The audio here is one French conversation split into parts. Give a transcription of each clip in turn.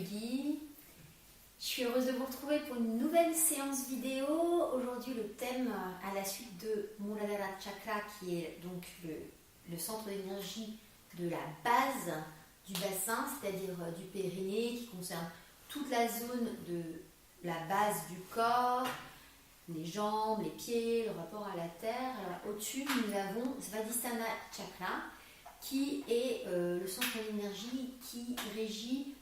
Guy. Je suis heureuse de vous retrouver pour une nouvelle séance vidéo. Aujourd'hui, le thème à la suite de Muladhara Chakra, qui est donc le centre d'énergie de la base du bassin, c'est-à-dire du périnée, qui concerne toute la zone de la base du corps, les jambes, les pieds, le rapport à la terre. Alors, au-dessus, nous avons Svadhisthana Chakra, qui est le centre d'énergie qui régit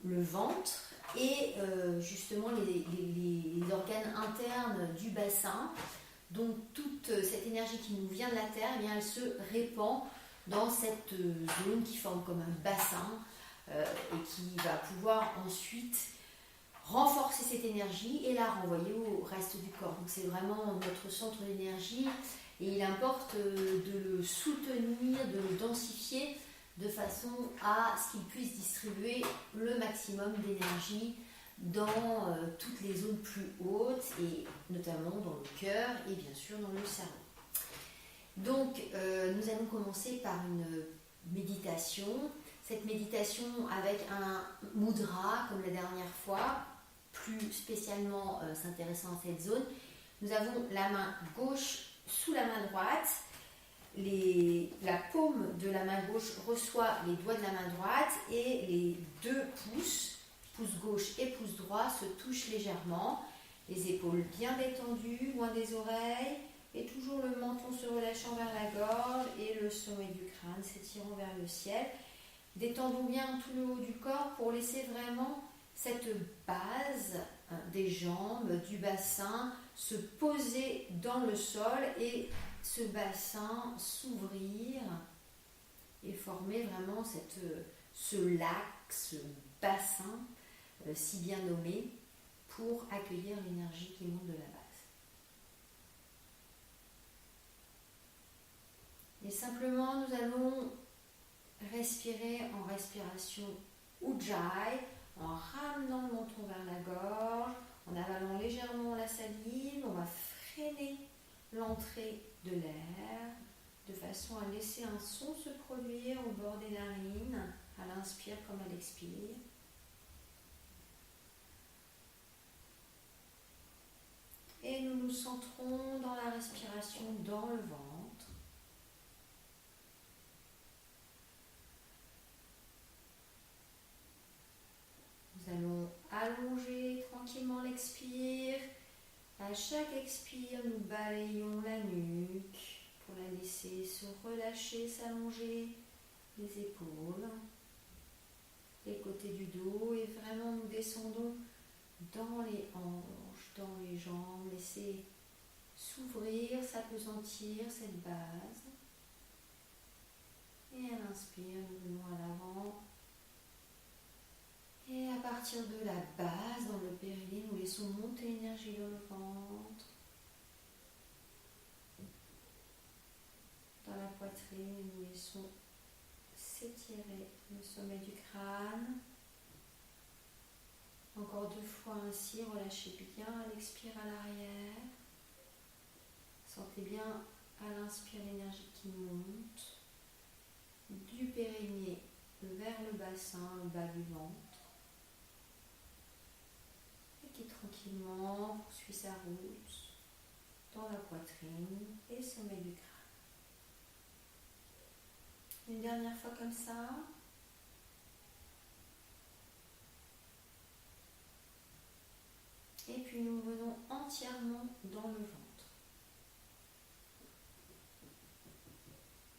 le ventre et justement les organes internes du bassin. Donc toute cette énergie qui nous vient de la terre, eh bien, elle se répand dans cette zone qui forme comme un bassin et qui va pouvoir ensuite renforcer cette énergie et la renvoyer au reste du corps. Donc c'est vraiment notre centre d'énergie et il importe de le soutenir, de le densifier de façon à ce qu'il puisse distribuer le maximum d'énergie dans toutes les zones plus hautes et notamment dans le cœur et bien sûr dans le cerveau. Donc nous allons commencer par une méditation. Cette méditation avec un mudra comme la dernière fois, plus spécialement s'intéressant à cette zone. Nous avons la main gauche sous la main droite. La paume de la main gauche reçoit les doigts de la main droite et les deux pouces, pouce gauche et pouce droit, se touchent légèrement. Les épaules bien détendues, loin des oreilles, et toujours le menton se relâchant vers la gorge et le sommet du crâne s'étirant vers le ciel. Détendons bien tout le haut du corps pour laisser vraiment cette base des jambes, du bassin, se poser dans le sol et ce bassin s'ouvrir et former vraiment ce lac, ce bassin si bien nommé pour accueillir l'énergie qui monte de la base. Et simplement nous allons respirer en respiration Ujjayi, en ramenant le menton vers la gorge, en avalant légèrement la salive. On va freiner l'entrée de l'air de façon à laisser un son se produire au bord des narines, à l'inspire comme à l'expire. Et nous nous centrons dans la respiration dans le ventre. Nous allons allonger tranquillement l'expire. À chaque expire, nous balayons la nuque pour la laisser se relâcher, s'allonger, les épaules, les côtés du dos, et vraiment nous descendons dans les hanches, dans les jambes, laisser s'ouvrir, s'appesantir cette base. Et à l'inspire, nous venons à l'avant. Et à partir de la base, dans le périnée, nous laissons monter l'énergie dans le ventre. Dans la poitrine, nous laissons s'étirer le sommet du crâne. Encore 2 fois ainsi, relâchez bien à l'expire à l'arrière. Sentez bien à l'inspire l'énergie qui monte du périnée vers le bassin, le bas du ventre. Qui tranquillement poursuit sa route dans la poitrine et sommet du crâne. Une dernière fois comme ça. Et puis nous venons entièrement dans le ventre.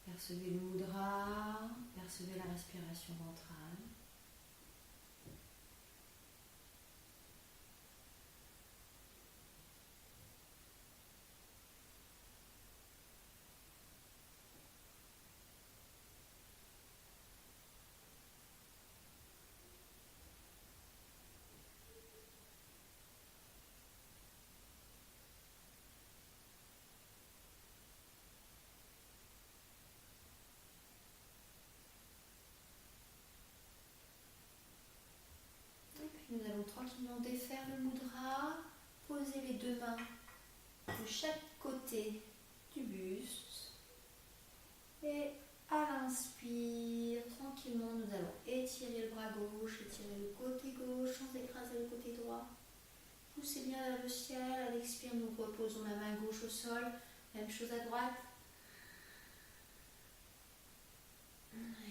Percevez le mudra, percevez la respiration ventrale. Nous allons tranquillement défaire le mudra, poser les 2 mains de chaque côté du buste et À l'inspire, tranquillement, nous allons étirer le bras gauche, étirer le côté gauche sans écraser le côté droit. Poussez bien vers le ciel. À l'expire, nous reposons la main gauche au sol. Même chose à droite.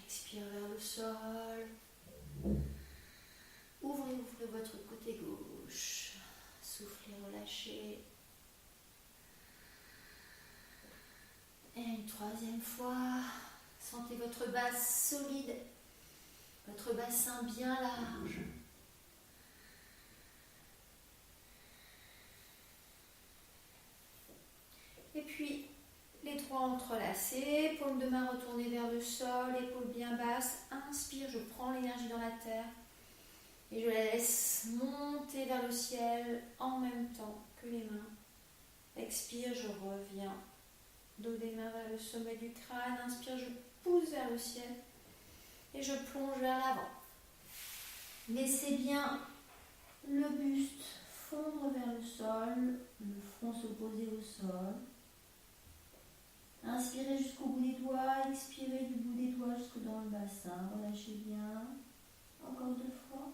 Expire vers le sol. Ouvrez votre côté gauche. Soufflez, relâchez. Et une troisième fois. Sentez votre base solide. Votre bassin bien large. Et puis, les trois entrelacés, paume de main retournée vers le sol, épaules bien basses. Inspire, je prends l'énergie dans la terre et je la laisse monter vers le ciel en même temps que les mains. Expire, je reviens. Dos des mains vers le sommet du crâne. Inspire, je pousse vers le ciel et je plonge vers l'avant. Laissez bien le buste fondre vers le sol, le front se poser au sol. Inspirez jusqu'au bout des doigts, expirez du bout des doigts jusque dans le bassin. Relâchez bien. Encore 2 fois.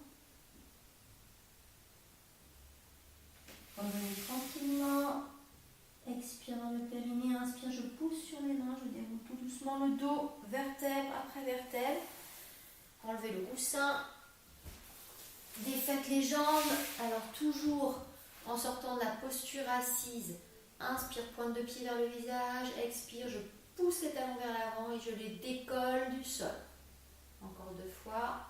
Revenez tranquillement. Expire dans le périnée. Inspire, je pousse sur les mains. Je déroule tout doucement le dos, vertèbre après vertèbre. Enlevez le coussin. Défaites les jambes. Alors toujours en sortant de la posture assise. Inspire, pointe de pied vers le visage. Expire, je pousse les talons vers l'avant et je les décolle du sol. Encore 2 fois.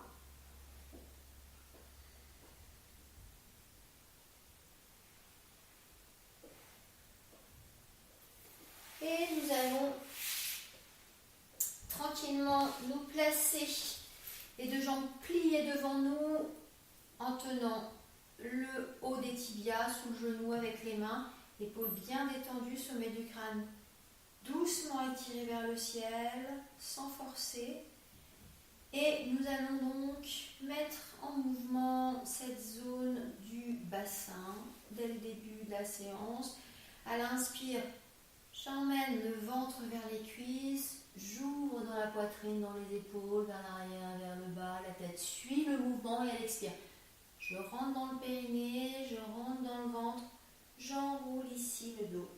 Et nous allons tranquillement nous placer les 2 jambes pliées devant nous en tenant le haut des tibias sous le genou avec les mains. Épaules bien détendues, sommet du crâne doucement étiré vers le ciel, sans forcer. Et nous allons donc mettre en mouvement cette zone du bassin dès le début de la séance. À l'inspire, j'emmène le ventre vers les cuisses, j'ouvre dans la poitrine, dans les épaules, vers l'arrière, vers le bas, la tête suit le mouvement et à l'expire. Je rentre dans le périnée, je rentre dans le ventre. J'enroule ici le dos.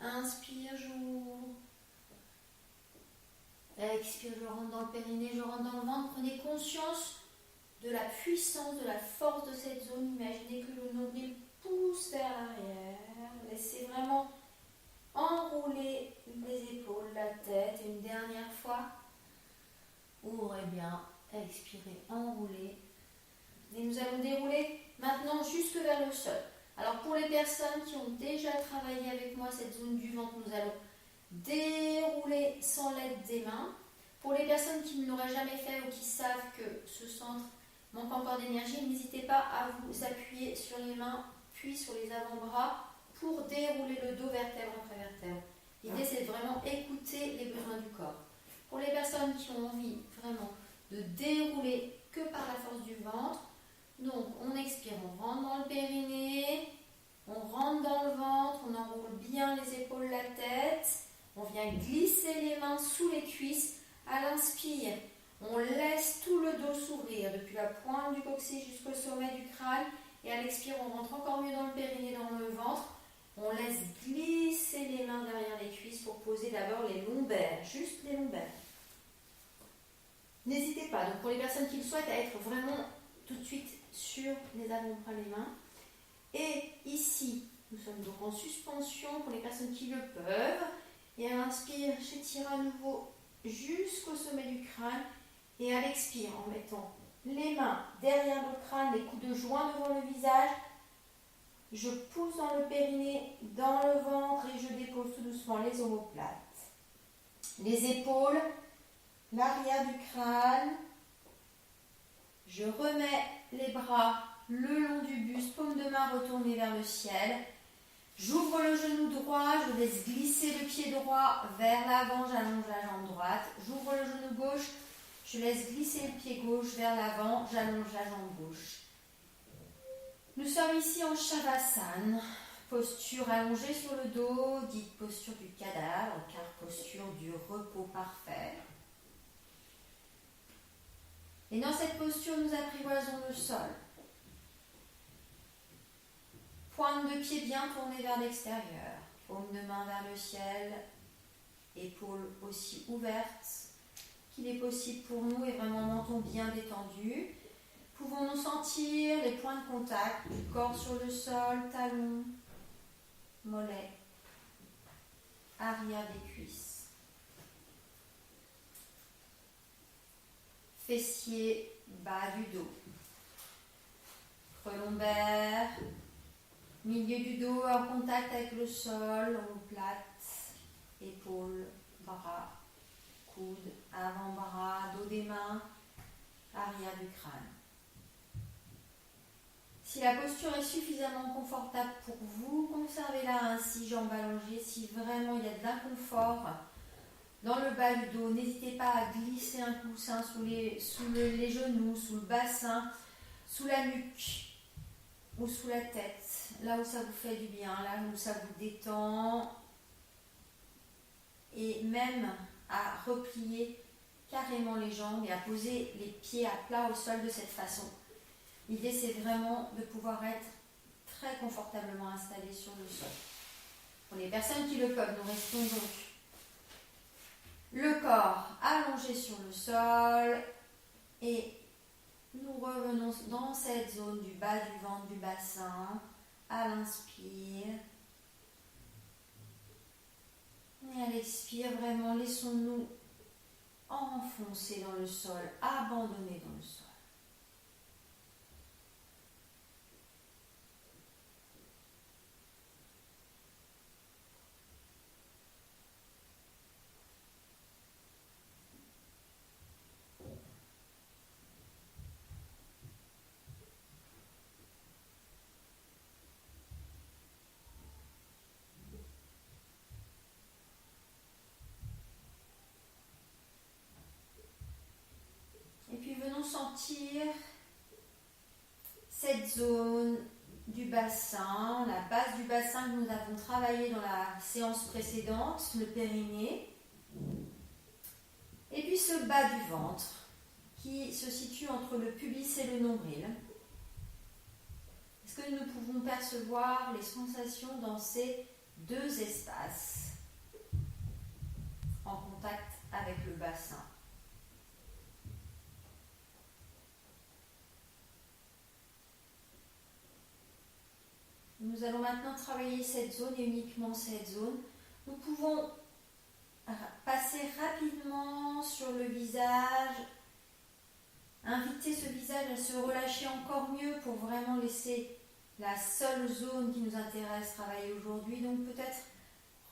Inspire, j'ouvre. Expire, je rentre dans le périnée, je rentre dans le ventre. Prenez conscience de la puissance, de la force de cette zone. Imaginez que le nombril pousse vers l'arrière. Laissez vraiment enrouler les épaules, la tête. Et une dernière fois, ouvrez bien. Expirez, enroulez. Et nous allons dérouler maintenant jusque vers le sol. Alors pour les personnes qui ont déjà travaillé avec moi cette zone du ventre, nous allons dérouler sans l'aide des mains. Pour les personnes qui ne l'auraient jamais fait ou qui savent que ce centre manque encore d'énergie, n'hésitez pas à vous appuyer sur les mains puis sur les avant-bras pour dérouler le dos vertèbre après vertèbre. L'idée c'est de vraiment écouter les besoins du corps. Pour les personnes qui ont envie vraiment de dérouler que par la force du ventre, donc on expire, on rentre dans le périnée, on rentre dans le ventre, on enroule bien les épaules, la tête, on vient glisser les mains sous les cuisses. À l'inspire, on laisse tout le dos s'ouvrir depuis la pointe du coccyx jusqu'au sommet du crâne et à l'expire, on rentre encore mieux dans le périnée, dans le ventre. On laisse glisser les mains derrière les cuisses pour poser d'abord les lombaires, juste les lombaires. N'hésitez pas, donc pour les personnes qui le souhaitent, à être vraiment tout de suite sur les avant-bras, les mains. Et ici, nous sommes donc en suspension pour les personnes qui le peuvent. Et à l'inspire, j'étire à nouveau jusqu'au sommet du crâne. Et à l'expire, en mettant les mains derrière le crâne, les coudes de joint devant le visage, je pousse dans le périnée, dans le ventre et je dépose tout doucement les omoplates. Les épaules, l'arrière du crâne. Je remets les bras le long du buste, paume de main retournée vers le ciel. J'ouvre le genou droit, je laisse glisser le pied droit vers l'avant, j'allonge la jambe droite. J'ouvre le genou gauche, je laisse glisser le pied gauche vers l'avant, j'allonge la jambe gauche. Nous sommes ici en Shavasana. Posture allongée sur le dos, dite posture du cadavre, car posture du repos parfait. Et dans cette posture, nous apprivoisons le sol. Pointe de pied bien tournée vers l'extérieur, paume de main vers le ciel, épaules aussi ouvertes qu'il est possible pour nous et vraiment menton bien détendu. Pouvons-nous sentir les points de contact du corps sur le sol, talons, mollets, arrière des cuisses, fessiers, bas du dos, creux lombaire, milieu du dos en contact avec le sol, omoplate, épaules, bras, coudes, avant-bras, dos des mains, arrière du crâne. Si la posture est suffisamment confortable pour vous, conservez-la ainsi, jambes allongées. Si vraiment il y a de l'inconfort dans le bas du dos, n'hésitez pas à glisser un coussin sous les genoux, sous le bassin, sous la nuque ou sous la tête, là où ça vous fait du bien, là où ça vous détend. Et même à replier carrément les jambes et à poser les pieds à plat au sol de cette façon. L'idée, c'est vraiment de pouvoir être très confortablement installé sur le sol. Pour les personnes qui le peuvent, nous restons donc le corps allongé sur le sol et nous revenons dans cette zone du bas du ventre, du bassin, à l'inspire. Et à l'expire, vraiment, laissons-nous enfoncer dans le sol, abandonner dans le sol. Sentir cette zone du bassin, la base du bassin que nous avons travaillé dans la séance précédente, le périnée, et puis ce bas du ventre qui se situe entre le pubis et le nombril. Est-ce que nous pouvons percevoir les sensations dans ces deux espaces en contact avec le bassin? Nous allons maintenant travailler cette zone et uniquement cette zone. Nous pouvons passer rapidement sur le visage, inviter ce visage à se relâcher encore mieux pour vraiment laisser la seule zone qui nous intéresse travailler aujourd'hui. Donc peut-être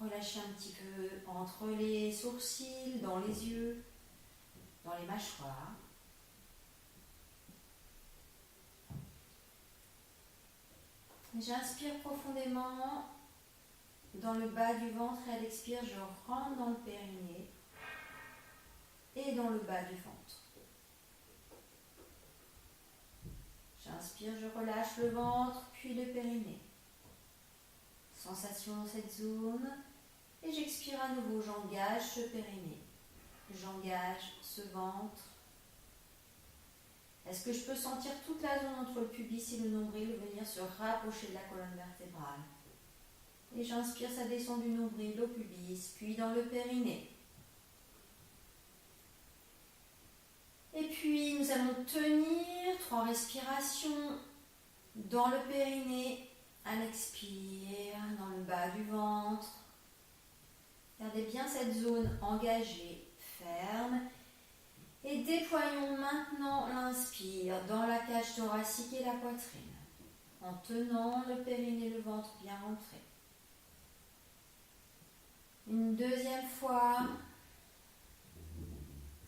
relâcher un petit peu entre les sourcils, dans les yeux, dans les mâchoires. J'inspire profondément dans le bas du ventre et à l'expire, je rentre dans le périnée et dans le bas du ventre. J'inspire, je relâche le ventre, puis le périnée. Sensation dans cette zone. Et j'expire à nouveau, j'engage ce périnée. J'engage ce ventre. Est-ce que je peux sentir toute la zone entre le pubis et le nombril venir se rapprocher de la colonne vertébrale? Et j'inspire, ça descend du nombril au pubis, puis dans le périnée. Et puis nous allons tenir 3 respirations dans le périnée, à l'expire, dans le bas du ventre. Gardez bien cette zone engagée, ferme. Et déployons maintenant l'inspire dans la cage thoracique et la poitrine, en tenant le périnée et le ventre bien rentrés. Une deuxième fois,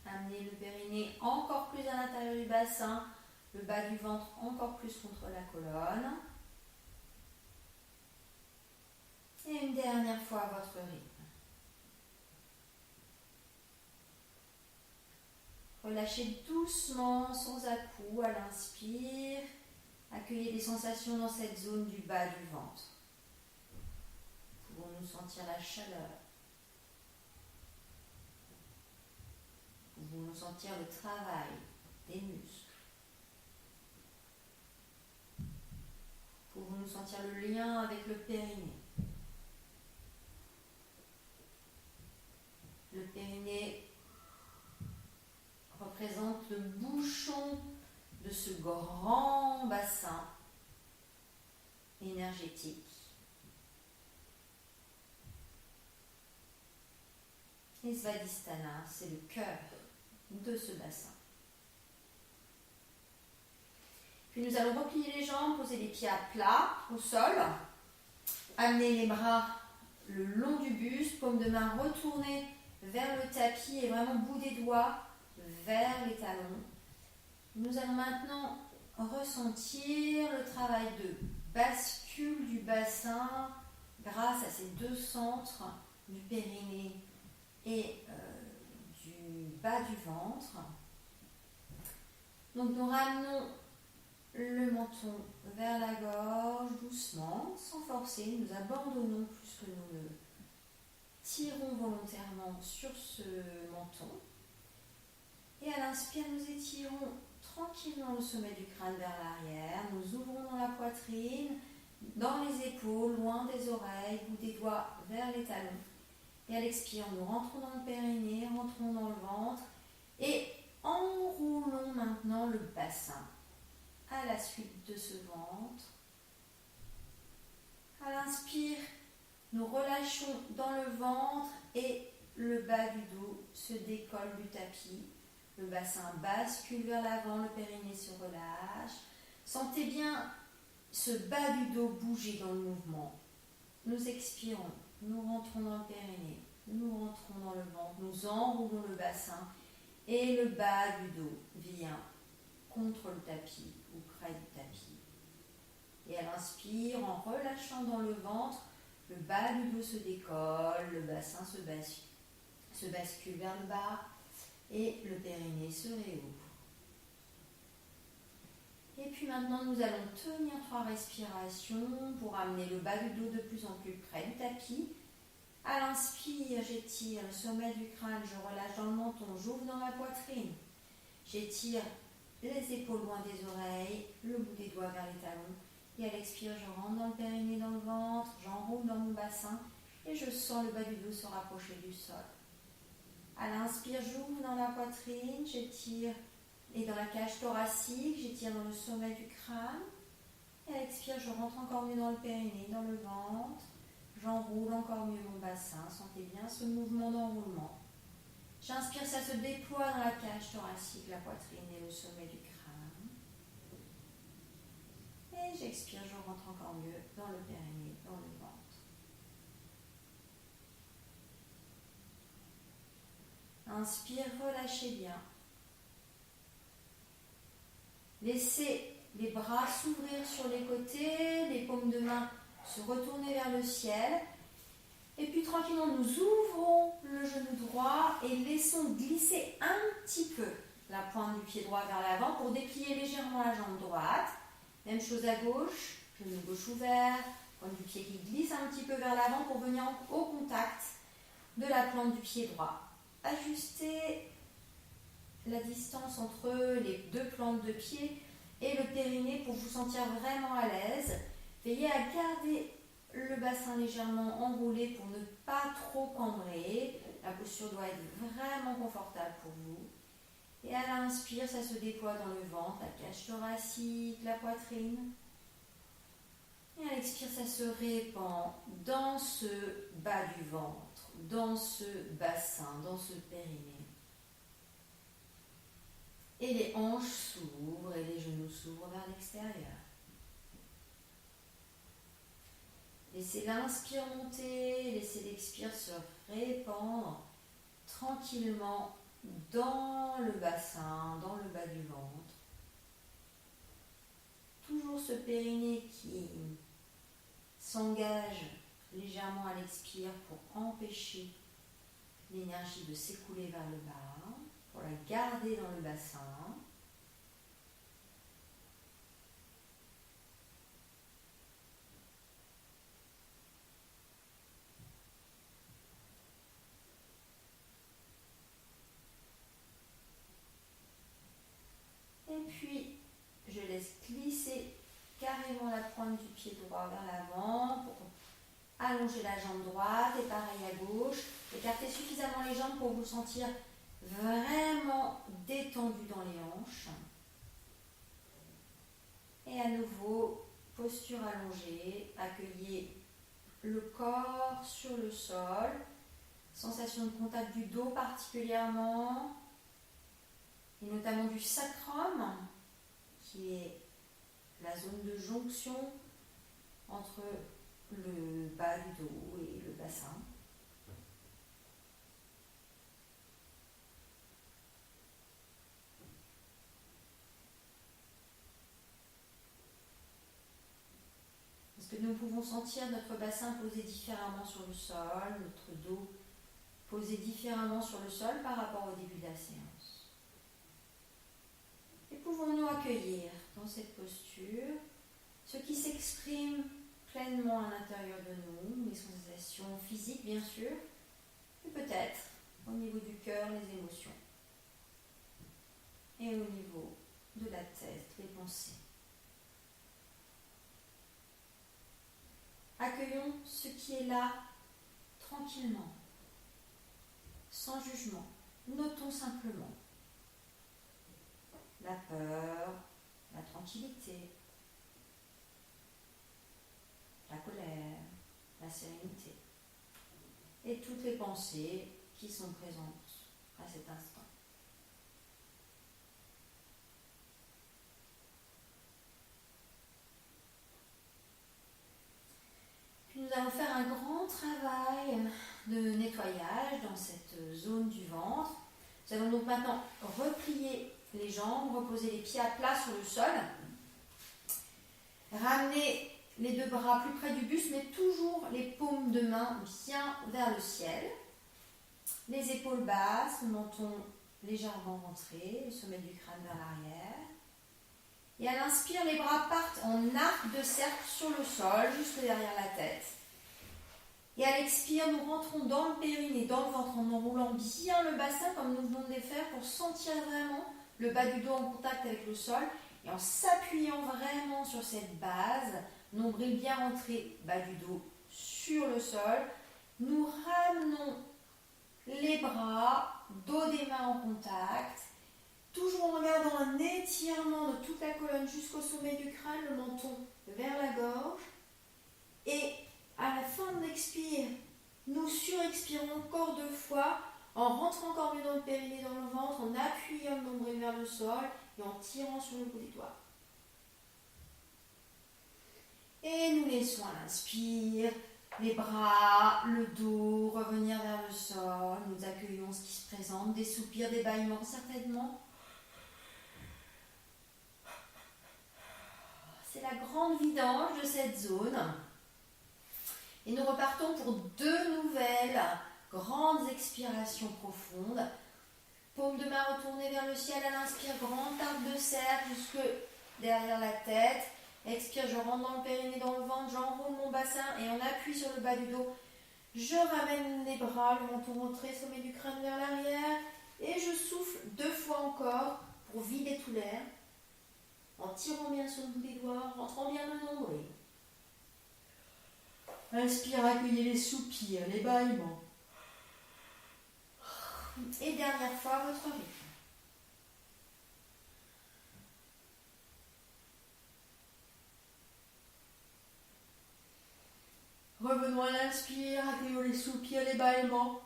amenez le périnée encore plus à l'intérieur du bassin, le bas du ventre encore plus contre la colonne. Et une dernière fois à votre rythme. Relâchez doucement, sans à-coups, à l'inspire. Accueillez les sensations dans cette zone du bas du ventre. Pouvons-nous sentir la chaleur? Pouvons-nous sentir le travail des muscles? Pouvons-nous sentir le lien avec le périnée? Le périnée représente le bouchon de ce grand bassin énergétique. Et Svadhisthana, c'est le cœur de ce bassin. Puis nous allons replier les jambes, poser les pieds à plat au sol, amener les bras le long du buste, paume de main retournée vers le tapis et vraiment bout des doigts vers les talons. Nous allons maintenant ressentir le travail de bascule du bassin grâce à ces deux centres du périnée et du bas du ventre. Donc nous ramenons le menton vers la gorge doucement, sans forcer. Nous abandonnons plus que nous ne tirons volontairement sur ce menton. Et à l'inspire, nous étirons tranquillement le sommet du crâne vers l'arrière. Nous ouvrons dans la poitrine, dans les épaules, loin des oreilles, bout des doigts vers les talons. Et à l'expire, nous rentrons dans le périnée, rentrons dans le ventre et enroulons maintenant le bassin à la suite de ce ventre. À l'inspire, nous relâchons dans le ventre et le bas du dos se décolle du tapis. Le bassin bascule vers l'avant, le périnée se relâche. Sentez bien ce bas du dos bouger dans le mouvement. Nous expirons, nous rentrons dans le périnée, nous rentrons dans le ventre, nous enroulons le bassin et le bas du dos vient contre le tapis ou près du tapis. Et à l'inspire, en relâchant dans le ventre, le bas du dos se décolle, le bassin se bascule vers le bas et le périnée se réouvre. Et puis maintenant, nous allons tenir 3 respirations pour amener le bas du dos de plus en plus près du tapis. À l'inspire, j'étire le sommet du crâne, je relâche dans le menton, j'ouvre dans ma poitrine. J'étire les épaules loin des oreilles, le bout des doigts vers les talons. Et à l'expire, je rentre dans le périnée, dans le ventre, j'enroule dans mon bassin et je sens le bas du dos se rapprocher du sol. À l'inspire, j'ouvre dans la poitrine, j'étire et dans la cage thoracique, j'étire dans le sommet du crâne. Et à l'expire, je rentre encore mieux dans le périnée, dans le ventre. J'enroule encore mieux mon bassin. Sentez bien ce mouvement d'enroulement. J'inspire, ça se déploie dans la cage thoracique, la poitrine et le sommet du crâne. Et j'expire, je rentre encore mieux dans le périnée, dans le ventre. Inspire, relâchez bien. Laissez les bras s'ouvrir sur les côtés, les paumes de main se retourner vers le ciel. Et puis tranquillement, nous ouvrons le genou droit et laissons glisser un petit peu la pointe du pied droit vers l'avant pour déplier légèrement la jambe droite. Même chose à gauche, genou gauche ouvert, pointe du pied qui glisse un petit peu vers l'avant pour venir au contact de la plante du pied droit. Ajustez la distance entre les deux plantes de pied et le périnée pour vous sentir vraiment à l'aise. Veillez à garder le bassin légèrement enroulé pour ne pas trop cambrer. La posture doit être vraiment confortable pour vous. Et à l'inspire, ça se déploie dans le ventre, la cage thoracique, la poitrine. Et à l'expire, ça se répand dans ce bas du ventre, dans ce bassin, dans ce périnée. Et les hanches s'ouvrent et les genoux s'ouvrent vers l'extérieur. Laissez l'inspire monter, laissez l'expire se répandre tranquillement dans le bassin, dans le bas du ventre. Toujours ce périnée qui s'engage légèrement à l'expire pour empêcher l'énergie de s'écouler vers le bas, pour la garder dans le bassin. directement la pointe du pied droit vers l'avant pour allonger la jambe droite et pareil à gauche. Écartez suffisamment les jambes pour vous sentir vraiment détendu dans les hanches. Et à nouveau, posture allongée, accueillez le corps sur le sol. Sensation de contact du dos particulièrement, et notamment du sacrum, qui est la zone de jonction entre le bas du dos et le bassin. Est-ce que nous pouvons sentir notre bassin posé différemment sur le sol, notre dos posé différemment sur le sol par rapport au début de la séance? Et pouvons-nous accueillir dans cette posture ce qui s'exprime pleinement à l'intérieur de nous, les sensations physiques bien sûr, et peut-être au niveau du cœur, les émotions, et au niveau de la tête, les pensées. Accueillons ce qui est là tranquillement, sans jugement. Notons simplement la peur, la tranquillité, la colère, la sérénité et toutes les pensées qui sont présentes à cet instant. Puis nous allons faire un grand travail de nettoyage dans cette zone du ventre. Nous allons donc maintenant replier les jambes, reposer les pieds à plat sur le sol, ramener les deux bras plus près du buste, mais toujours les paumes de main bien vers le ciel, les épaules basses, le menton légèrement rentré, le sommet du crâne vers l'arrière. Et à l'inspire, les bras partent en arc de cercle sur le sol, jusque derrière la tête. Et à l'expire, nous rentrons dans le périnée, dans le ventre, en enroulant bien le bassin comme nous venons de le faire pour sentir vraiment le bas du dos en contact avec le sol et en s'appuyant vraiment sur cette base, nombril bien rentré, bas du dos sur le sol. Nous ramenons les bras, dos des mains en contact, toujours en gardant un étirement de toute la colonne jusqu'au sommet du crâne, le menton vers la gorge. Et à la fin de l'expire, nous surexpirons encore 2 fois en rentrant encore mieux dans le périnée, dans le ventre, en appuyant le nombril vers le sol et en tirant sur le bout des doigts. Et nous laissons à l'inspire les bras, le dos revenir vers le sol. Nous accueillons ce qui se présente, des soupirs, des bâillements certainement. C'est la grande vidange de cette zone. Et nous repartons pour 2 nouvelles grandes expirations profondes. Paume de main retournée vers le ciel à l'inspire, grand arc de cercle jusque derrière la tête. Expire, je rentre dans le périnée, dans le ventre, j'enroule mon bassin et on appuie sur le bas du dos. Je ramène les bras, le menton rentré, sommet du crâne vers l'arrière. Et je souffle 2 fois encore pour vider tout l'air. En tirant bien sur le bout des doigts, en rentrant bien le nombril. Inspire, accueillez les soupirs, les bâillements. Et dernière fois, votre rythme. Revenons à l'inspire, accueillons les soupirs, les bâillements.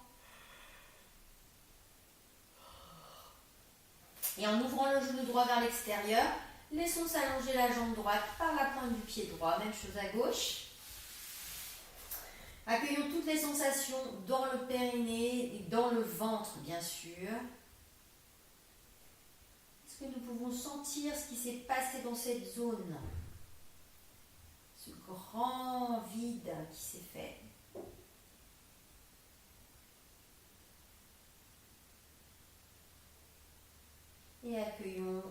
Et en ouvrant le genou droit vers l'extérieur, laissons s'allonger la jambe droite par la pointe du pied droit. Même chose à gauche. Accueillons toutes les sensations dans le périnée et dans le ventre, bien sûr. Est-ce que nous pouvons sentir ce qui s'est passé dans cette zone? Ce grand vide qui s'est fait. Et accueillons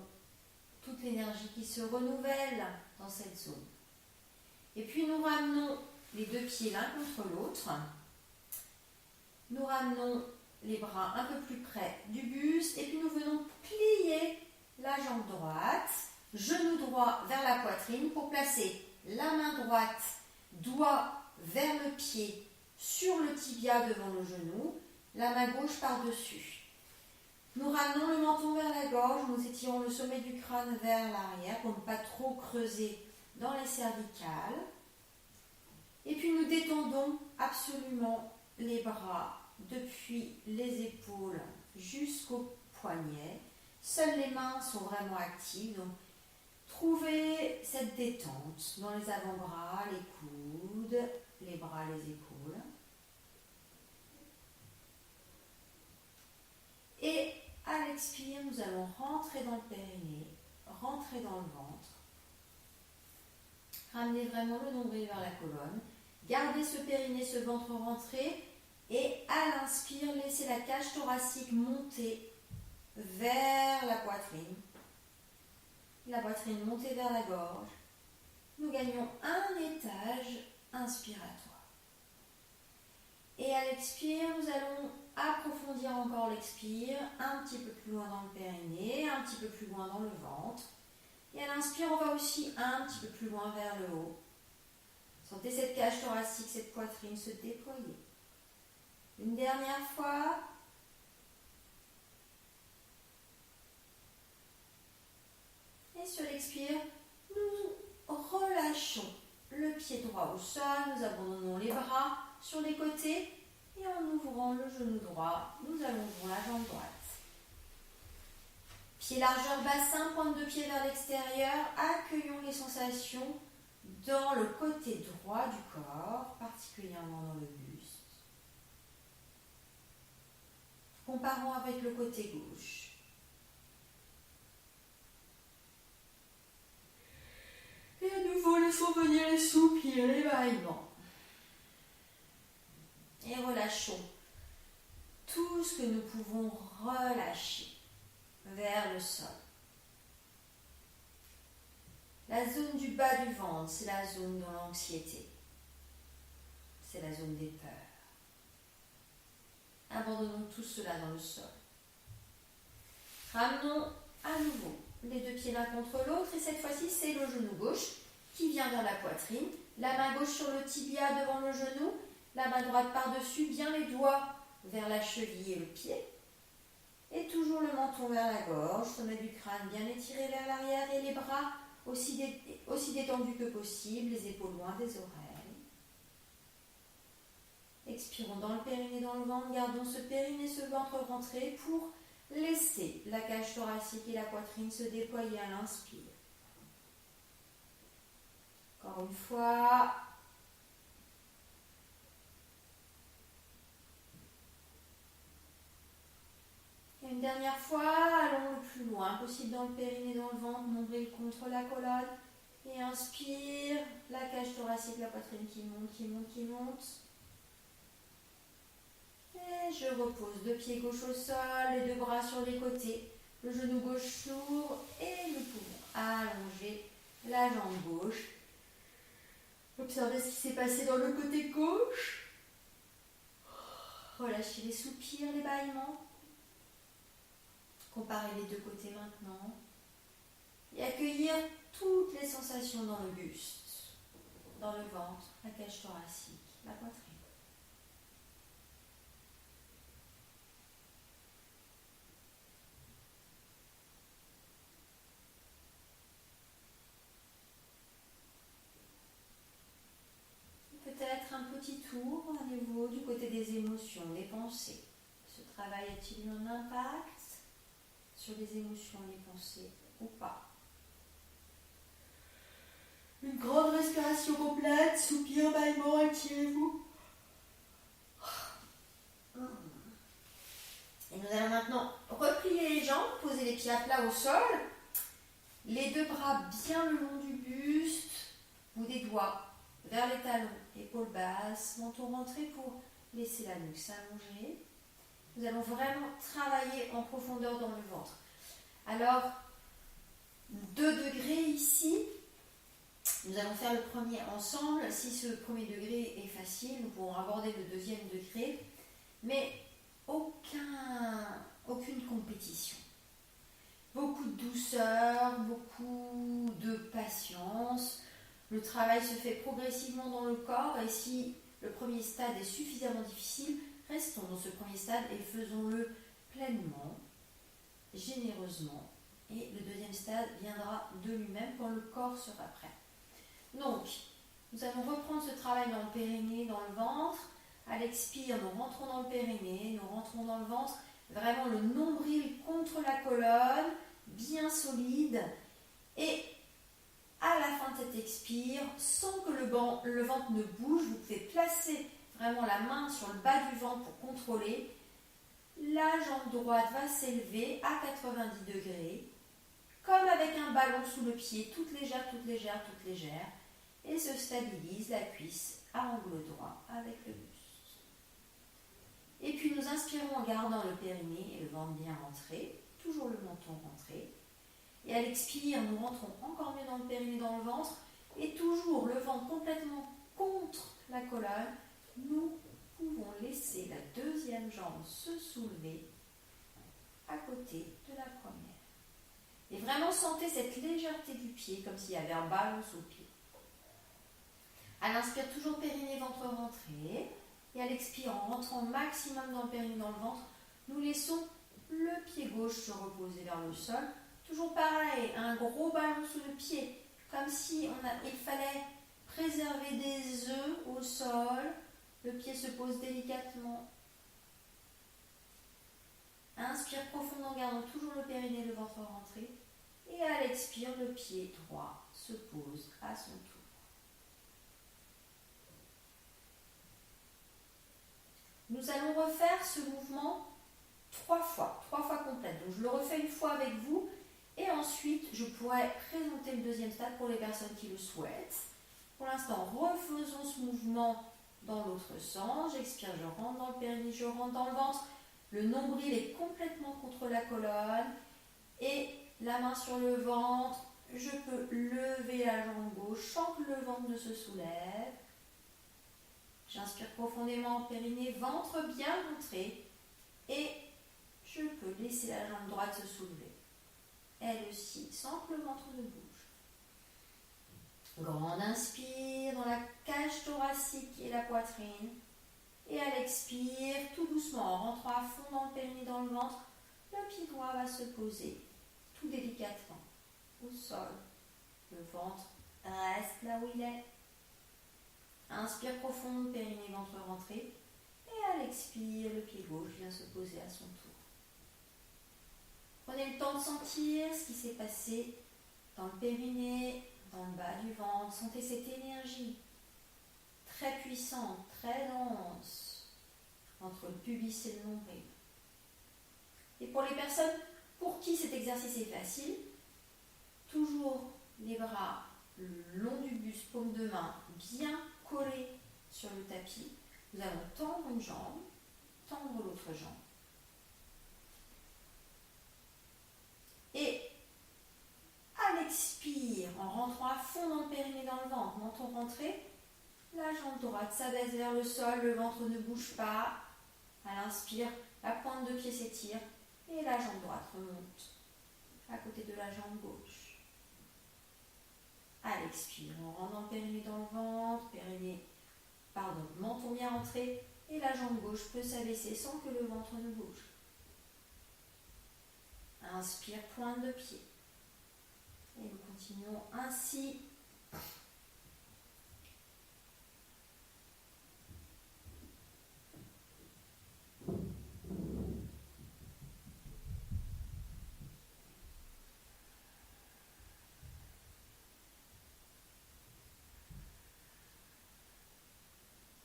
toute l'énergie qui se renouvelle dans cette zone. Et puis nous ramenons les 2 pieds l'un contre l'autre. Nous ramenons les bras un peu plus près du buste et puis nous venons plier la jambe droite, genou droit vers la poitrine pour placer La main droite, doigt vers le pied, sur le tibia devant le genou, la main gauche par-dessus. Nous ramenons le menton vers la gorge, nous étirons le sommet du crâne vers l'arrière pour ne pas trop creuser dans les cervicales. Et puis nous détendons absolument les bras depuis les épaules jusqu'aux poignets. Seules les mains sont vraiment actives, donc trouvez cette détente dans les avant-bras, les coudes, les bras, les épaules. Et à l'expire, nous allons rentrer dans le périnée, rentrer dans le ventre. Ramenez vraiment le nombril vers la colonne. Gardez ce périnée, ce ventre rentré. Et à l'inspire, laissez la cage thoracique monter vers la poitrine. La poitrine montée vers la gorge. Nous gagnons un étage inspiratoire. Et à l'expire, nous allons approfondir encore l'expire, un petit peu plus loin dans le périnée, un petit peu plus loin dans le ventre. Et à l'inspire, on va aussi un petit peu plus loin vers le haut. Sentez cette cage thoracique, cette poitrine se déployer. Une dernière fois. Et sur l'expire, nous relâchons le pied droit au sol, nous abandonnons les bras sur les côtés et en ouvrant le genou droit, nous allongeons la jambe droite. Pied largeur bassin, pointe de pied vers l'extérieur, accueillons les sensations dans le côté droit du corps, particulièrement dans le buste. Comparons avec le côté gauche. Et à nouveau, laissons venir les soupirs, les bâillements. Et relâchons tout ce que nous pouvons relâcher vers le sol. La zone du bas du ventre, c'est la zone de l'anxiété. C'est la zone des peurs. Abandonnons tout cela dans le sol. Ramenons à nouveau les deux pieds l'un contre l'autre et cette fois-ci, c'est le genou gauche qui vient vers la poitrine. La main gauche sur le tibia devant le genou. La main droite par-dessus, bien les doigts vers la cheville et le pied. Et toujours le menton vers la gorge, sommet du crâne bien étiré vers l'arrière et les bras aussi détendus que possible, les épaules loin des oreilles. Expirons dans le périnée, dans le ventre, gardons ce périnée, ce ventre rentré pour laisser la cage thoracique et la poitrine se déployer à l'inspire. Encore une fois. Et une dernière fois, allons le plus loin possible dans le périnée, dans le ventre, nombril contre la colonne. Et inspire, la cage thoracique, la poitrine qui monte, qui monte, qui monte. Et je repose le pied gauche au sol, les deux bras sur les côtés. Le genou gauche s'ouvre et nous pouvons allonger la jambe gauche. Observez ce qui s'est passé dans le côté gauche. Relâchez les soupirs, les bâillements. Comparez les deux côtés maintenant. Et accueillir toutes les sensations dans le buste, dans le ventre, la cage thoracique, la poitrine. Peut-être un petit tour à nouveau du côté des émotions, des pensées. Ce travail a-t-il eu un impact sur les émotions, les pensées ou pas? Une grande respiration complète, soupir, bâillement, étirez-vous. Et nous allons maintenant replier les jambes, poser les pieds à plat au sol, les deux bras bien le long du buste, ou des doigts vers les talons, épaules basses, menton rentré pour laisser la nuque s'allonger. Nous allons vraiment travailler en profondeur dans le ventre. Alors, 2 degrés ici. Nous allons faire le premier ensemble. Si ce premier degré est facile, nous pourrons aborder le deuxième degré. Mais aucune compétition. Beaucoup de douceur, beaucoup de patience. Le travail se fait progressivement dans le corps et si le premier stade est suffisamment difficile, restons dans ce premier stade et faisons-le pleinement, généreusement. Et le deuxième stade viendra de lui-même quand le corps sera prêt. Donc, nous allons reprendre ce travail dans le périnée, dans le ventre. À l'expire, nous rentrons dans le périnée, nous rentrons dans le ventre. Vraiment le nombril contre la colonne, bien solide. Et à la fin de cet expire, sans que le ventre ne bouge, vous pouvez placer vraiment la main sur le bas du ventre pour contrôler. La jambe droite va s'élever à 90 degrés, comme avec un ballon sous le pied, toute légère, toute légère, toute légère, et se stabilise la cuisse à angle droit avec le buste. Et puis nous inspirons en gardant le périnée et le ventre bien rentré, toujours le menton rentré. Et à l'expire, nous rentrons encore mieux dans le périnée, dans le ventre, et toujours le ventre complètement contre la colonne. Nous pouvons laisser la deuxième jambe se soulever à côté de la première. Et vraiment sentez cette légèreté du pied, comme s'il y avait un ballon sous le pied. À l'inspire, toujours périnée, ventre rentré. Et à l'expire, en rentrant maximum dans le périnée, dans le ventre, nous laissons le pied gauche se reposer vers le sol. Toujours pareil, un gros ballon sous le pied, comme si il fallait préserver des œufs au sol. Le pied se pose délicatement. Inspire profondément en gardant toujours le périnée et le ventre rentré. Et à l'expire, le pied droit se pose à son tour. Nous allons refaire ce mouvement 3 fois complète. Donc je le refais une fois avec vous et ensuite je pourrai présenter le deuxième stade pour les personnes qui le souhaitent. Pour l'instant, refaisons ce mouvement dans l'autre sens. J'expire, je rentre dans le périnée, je rentre dans le ventre. Le nombril est complètement contre la colonne et la main sur le ventre. Je peux lever la jambe gauche sans que le ventre ne se soulève. J'inspire profondément en périnée, ventre bien rentré et je peux laisser la jambe droite se soulever. Elle aussi, sans que le ventre ne bouge. Grande inspire dans la cage thoracique et la poitrine. Et à l'expire, tout doucement, en rentrant à fond dans le périnée, dans le ventre, le pied droit va se poser tout délicatement au sol. Le ventre reste là où il est. Inspire profond, périnée, ventre rentré. Et à l'expire, le pied gauche vient se poser à son tour. Prenez le temps de sentir ce qui s'est passé dans le périnée, dans le bas du ventre. Sentez cette énergie très puissante, très dense entre le pubis et le nombril. Et pour les personnes pour qui cet exercice est facile, toujours les bras le long du buste, paume de main bien collés sur le tapis. Nous allons tendre une jambe, tendre l'autre jambe. Et à l'expire, en rentrant à fond dans le périnée, dans le ventre, menton rentré, la jambe droite s'abaisse vers le sol, le ventre ne bouge pas. À l'inspire, la pointe de pied s'étire et la jambe droite remonte à côté de la jambe gauche. À l'expire, on rentre dans le périnée, dans le ventre, menton bien rentré et la jambe gauche peut s'abaisser sans que le ventre ne bouge. Inspire, pointe de pied. Et nous continuons ainsi.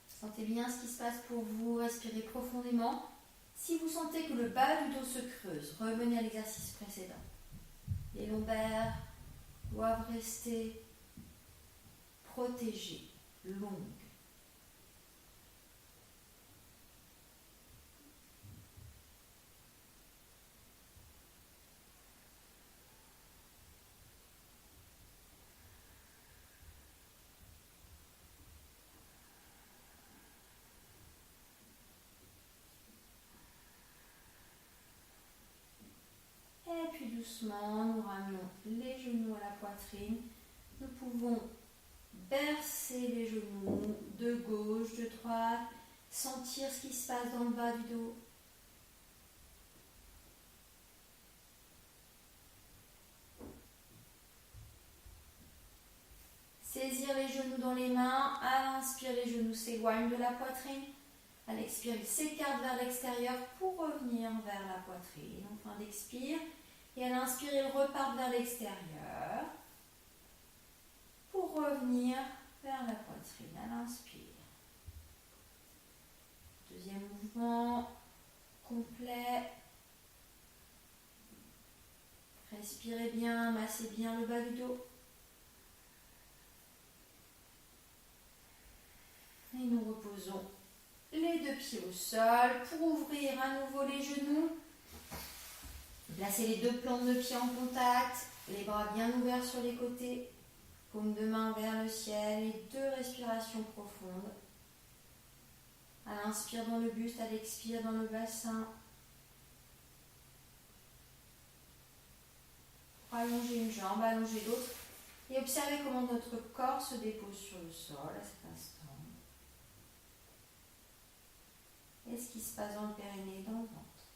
Sentez bien ce qui se passe pour vous, respirez profondément. Si vous sentez que le bas du dos se creuse, revenez à l'exercice précédent. Les lombaires doivent rester protégées, longues. Et puis doucement, nous ramenons les genoux à la poitrine. Nous pouvons bercer les genoux de gauche, de droite, sentir ce qui se passe dans le bas du dos. Saisir les genoux dans les mains. À l'inspire, les genoux s'éloignent de la poitrine. À l'expire, ils s'écartent vers l'extérieur pour revenir vers la poitrine. En fin d'expire. Et à l'inspire, ils repartent vers l'extérieur pour revenir vers la poitrine. À l'inspire. Deuxième mouvement complet. Respirez bien, massez bien le bas du dos. Et nous reposons les deux pieds au sol pour ouvrir à nouveau les genoux. Placez les deux plantes de pied en contact, les bras bien ouverts sur les côtés, paume de main vers le ciel et 2 respirations profondes. À l'inspire dans le buste, à l'expire dans le bassin. Allongez une jambe, allongez l'autre et observez comment notre corps se dépose sur le sol à cet instant. Et ce qui se passe dans le périnée et dans le ventre.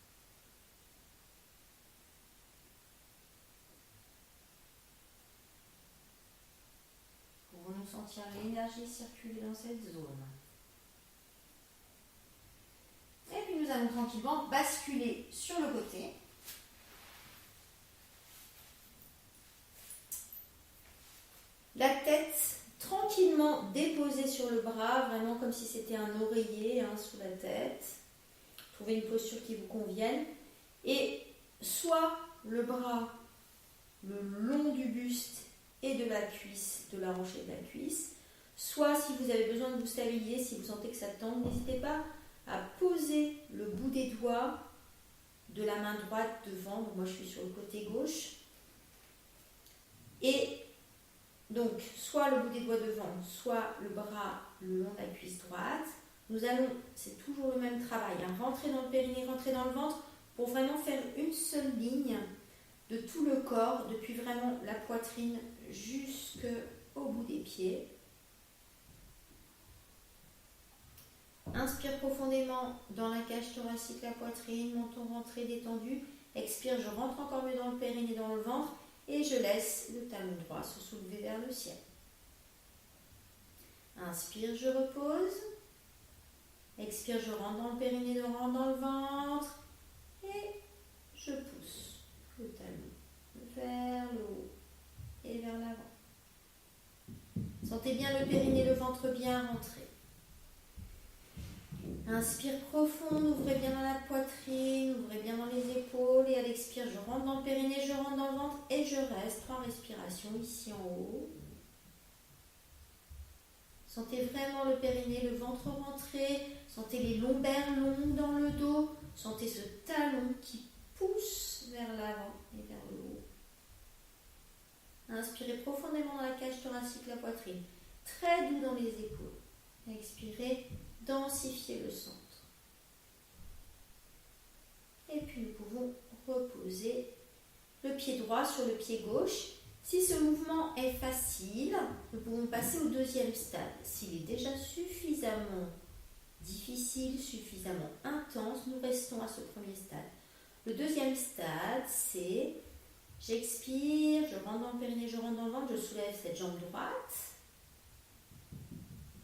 Pouvons-nous sentir l'énergie circuler dans cette zone. Et puis nous allons tranquillement basculer sur le côté. La tête tranquillement déposée sur le bras, vraiment comme si c'était un oreiller sous la tête. Trouvez une posture qui vous convienne. Et soit le bras le long du buste et de la cuisse, de la hanche et de la cuisse, soit si vous avez besoin de vous stabiliser, si vous sentez que ça tend, n'hésitez pas à poser le bout des doigts de la main droite devant. Donc moi je suis sur le côté gauche. Et donc, soit le bout des doigts devant, soit le bras le long de la cuisse droite. Nous allons, c'est toujours le même travail, rentrer dans le périnée, rentrer dans le ventre pour vraiment faire une seule ligne de tout le corps, depuis vraiment la poitrine jusqu'au bout des pieds. Inspire profondément dans la cage thoracique, la poitrine, menton rentré, détendu. Expire, je rentre encore mieux dans le périnée, dans le ventre. Et je laisse le talon droit se soulever vers le ciel. Inspire, je repose. Expire, je rentre dans le périnée, je rentre dans le ventre. Et je pousse le talon vers le haut et vers l'avant. Sentez bien le périnée, le ventre bien rentré. Inspire profond, ouvrez bien dans la poitrine, ouvrez bien dans les épaules et à l'expire, je rentre dans le périnée, je rentre dans le ventre et je reste 3 respirations ici en haut. Sentez vraiment le périnée, le ventre rentré, sentez les lombaires longues dans le dos, sentez ce talon qui pousse vers l'avant et vers le haut. Inspirez profondément dans la cage thoracique, la poitrine, très doux dans les épaules. Expirez. Densifier le centre. Et puis nous pouvons reposer le pied droit sur le pied gauche. Si ce mouvement est facile, nous pouvons passer au deuxième stade. S'il est déjà suffisamment difficile, suffisamment intense, nous restons à ce premier stade. Le deuxième stade, c'est j'expire, je rentre dans le périnée, je rentre dans le ventre, je soulève cette jambe droite.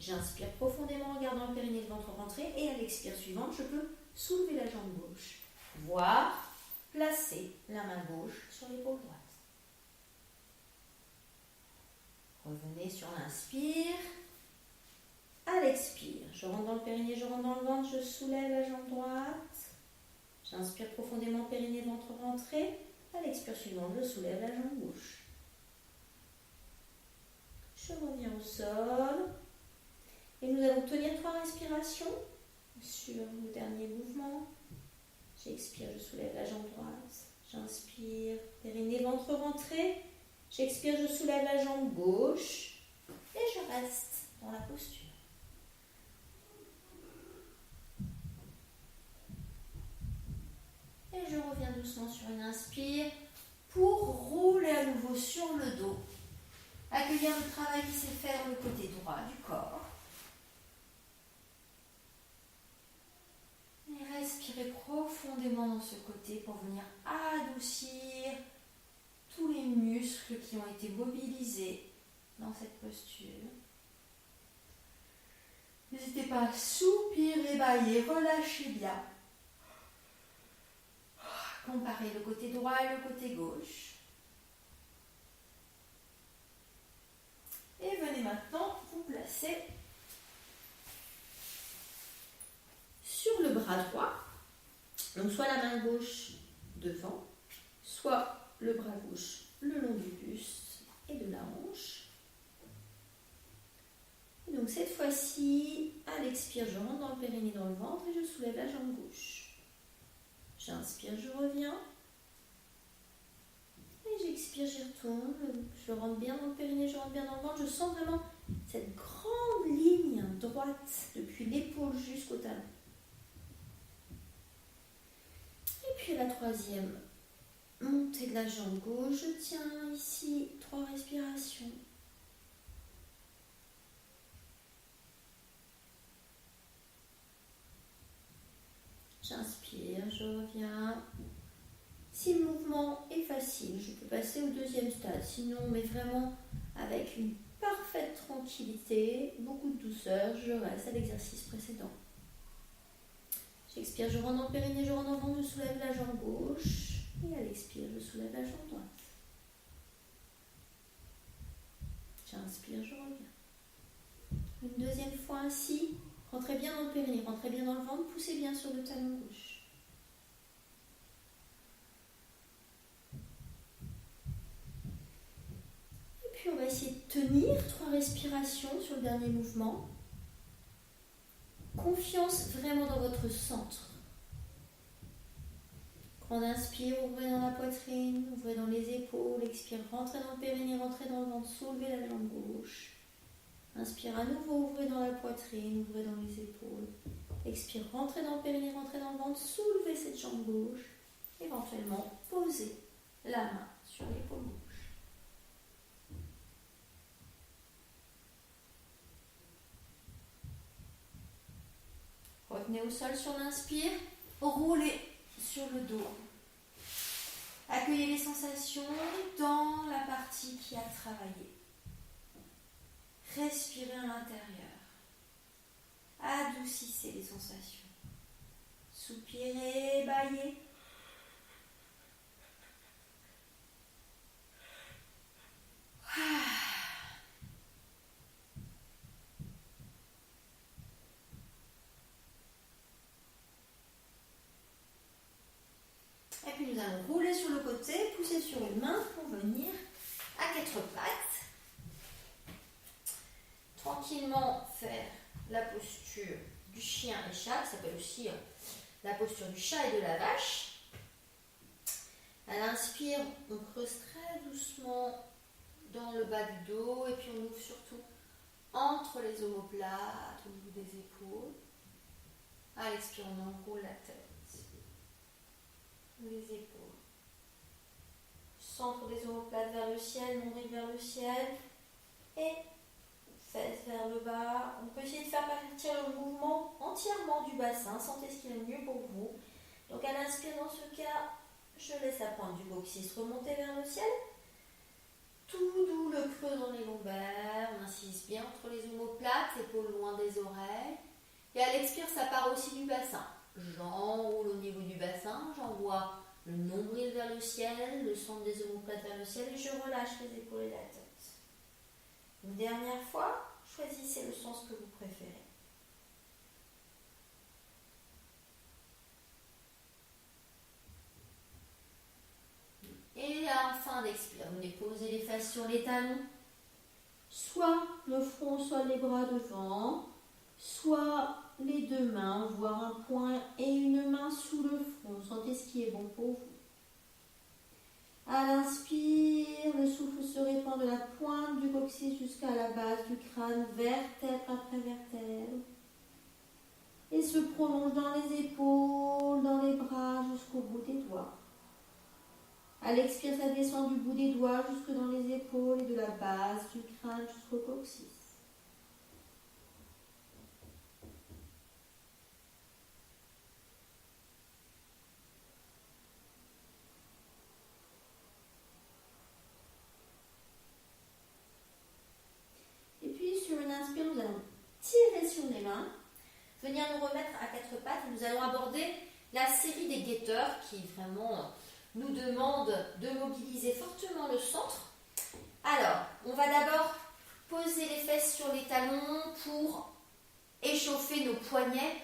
J'inspire profondément en gardant le périnée et le ventre rentré et à l'expire suivante, je peux soulever la jambe gauche, voire placer la main gauche sur l'épaule droite. Revenez sur l'inspire. À l'expire, je rentre dans le périnée, je rentre dans le ventre, je soulève la jambe droite. J'inspire profondément, périnée, ventre rentré. À l'expire suivante, je soulève la jambe gauche. Je reviens au sol. Et nous allons tenir 3 respirations sur le dernier mouvement. J'expire, je soulève la jambe droite. J'inspire, périnée, ventre rentré. J'expire, je soulève la jambe gauche. Et je reste dans la posture. Et je reviens doucement sur une inspire pour rouler à nouveau sur le dos. Accueillir le travail qui s'est fait dans le côté droit du corps. Et respirez profondément dans ce côté pour venir adoucir tous les muscles qui ont été mobilisés dans cette posture. N'hésitez pas à soupirer, bailler, relâchez bien. Comparez le côté droit et le côté gauche. Et venez maintenant vous placer sur le bras droit. Donc soit la main gauche devant, soit le bras gauche le long du buste et de la hanche. Et donc cette fois-ci, à l'expire, je rentre dans le périnée, dans le ventre et je soulève la jambe gauche. J'inspire, je reviens. Et j'expire, j'y retourne. Je rentre bien dans le périnée, je rentre bien dans le ventre. Je sens vraiment cette grande ligne droite depuis l'épaule jusqu'au talon. Et puis la troisième, montée de la jambe gauche. Je tiens ici 3 respirations. J'inspire, je reviens. Si le mouvement est facile, je peux passer au deuxième stade. Sinon, mais vraiment avec une parfaite tranquillité, beaucoup de douceur, je reste à l'exercice précédent. J'expire, je rentre dans le périnée, je rentre dans le ventre, je soulève la jambe gauche. Et à l'expire, je soulève la jambe droite. J'inspire, je reviens. Une deuxième fois ainsi. Rentrez bien dans le périnée, rentrez bien dans le ventre, poussez bien sur le talon gauche. Et puis on va essayer de tenir 3 respirations sur le dernier mouvement. Confiance vraiment dans votre centre. Quand on inspire, ouvrez dans la poitrine, ouvrez dans les épaules, expire, rentrez dans le périnée, rentrez dans le ventre, soulevez la jambe gauche. Inspire à nouveau, ouvrez dans la poitrine, ouvrez dans les épaules. Expire, rentrez dans le périnée, rentrez dans le ventre, soulevez cette jambe gauche. Éventuellement, posez la main sur l'épaule gauche. Revenez au sol sur l'inspire, roulez sur le dos. Accueillez les sensations dans la partie qui a travaillé. Respirez à l'intérieur. Adoucissez les sensations. Soupirez, baillez. Et puis nous allons rouler sur le côté, pousser sur une main pour venir à 4 pattes. Tranquillement faire la posture du chien et chat, ça s'appelle aussi la posture du chat et de la vache. À l'inspire, on creuse très doucement dans le bas du dos et puis on ouvre surtout entre les omoplates, au niveau des épaules. À l'expire, on enroule la tête, les épaules. Centre des omoplates vers le ciel, nombril vers le ciel et fesses vers le bas. On peut essayer de faire partir le mouvement entièrement du bassin. Sentez ce qui est le mieux pour vous. Donc à l'inspire, dans ce cas, je laisse la pointe du coccyx remonter vers le ciel. Tout doux le creux dans les lombaires. On insiste bien entre les omoplates, épaules loin des oreilles. Et à l'expire, ça part aussi du bassin. J'enroule au niveau du bassin. J'envoie le nombril vers le ciel, le centre des omoplates vers le ciel et je relâche les épaules et la tête. Une dernière fois, choisissez le sens que vous préférez. Et à la fin d'expire, vous déposez les fesses sur les talons. Soit le front, soit les bras devant, soit les deux mains, voire un poing et une main sous le front. Sentez ce qui est bon pour vous. À l'inspire, le souffle se répand de la pointe du coccyx jusqu'à la base du crâne, vertèbre après vertèbre. Et se prolonge dans les épaules, dans les bras, jusqu'au bout des doigts. À l'expire, ça descend du bout des doigts jusque dans les épaules et de la base du crâne jusqu'au coccyx. Et puis sur une inspire, nous allons tirer sur les mains, venir nous remettre à quatre pattes et nous allons aborder la série des guetteurs qui vraiment nous demande de mobiliser fortement le centre. Alors, on va d'abord poser les fesses sur les talons pour échauffer nos poignets.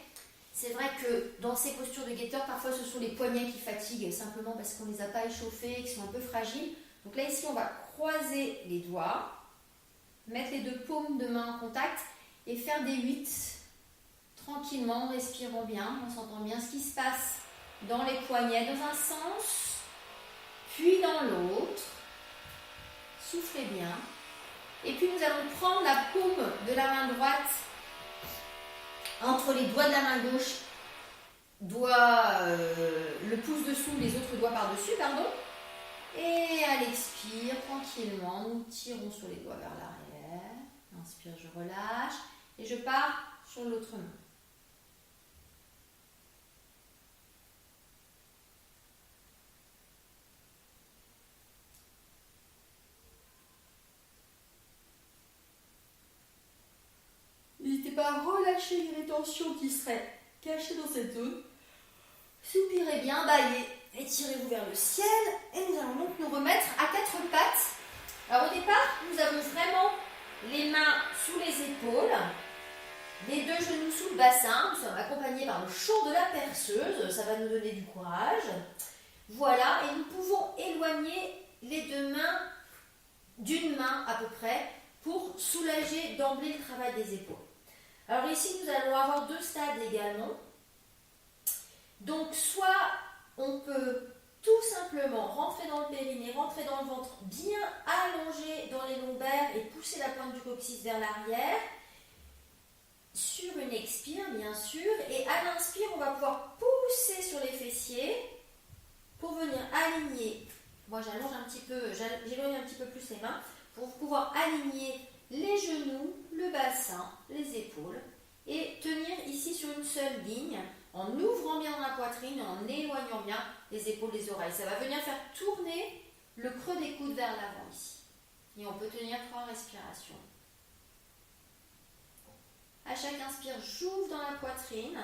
C'est vrai que dans ces postures de guetteur, parfois ce sont les poignets qui fatiguent simplement parce qu'on ne les a pas échauffés, qui sont un peu fragiles. Donc là, ici, on va croiser les doigts, mettre les deux paumes de main en contact et faire des 8 tranquillement, en respirant bien, en sentant bien ce qui se passe dans les poignets dans un sens, puis dans l'autre. Soufflez bien. Et puis nous allons prendre la paume de la main droite entre les doigts de la main gauche, le pouce dessous, les autres doigts par-dessus, pardon. Et à l'expire, tranquillement, nous tirons sur les doigts vers l'arrière. Inspire, je relâche. Et je pars sur l'autre main. N'hésitez pas à relâcher les rétentions qui seraient cachées dans cette zone. Soupirez bien, baillez, étirez-vous vers le ciel et nous allons donc nous remettre à quatre pattes. Alors au départ, nous avons vraiment les mains sous les épaules, les deux genoux sous le bassin. Nous sommes accompagnés par le chant de la perceuse, ça va nous donner du courage. Voilà, et nous pouvons éloigner les deux mains d'une main à peu près pour soulager d'emblée le travail des épaules. Alors ici, nous allons avoir deux stades également. Donc, soit on peut tout simplement rentrer dans le périnée, rentrer dans le ventre, bien allongé dans les lombaires et pousser la pointe du coccyx vers l'arrière. Sur une expire, bien sûr. Et à l'inspire, on va pouvoir pousser sur les fessiers pour venir aligner. Moi, j'éloigne un petit peu plus les mains pour pouvoir aligner les genoux, le bassin, les épaules et tenir ici sur une seule ligne en ouvrant bien la poitrine, en éloignant bien les épaules des oreilles. Ça va venir faire tourner le creux des coudes vers l'avant ici. Et on peut tenir 3 respirations. À chaque inspire, j'ouvre dans la poitrine,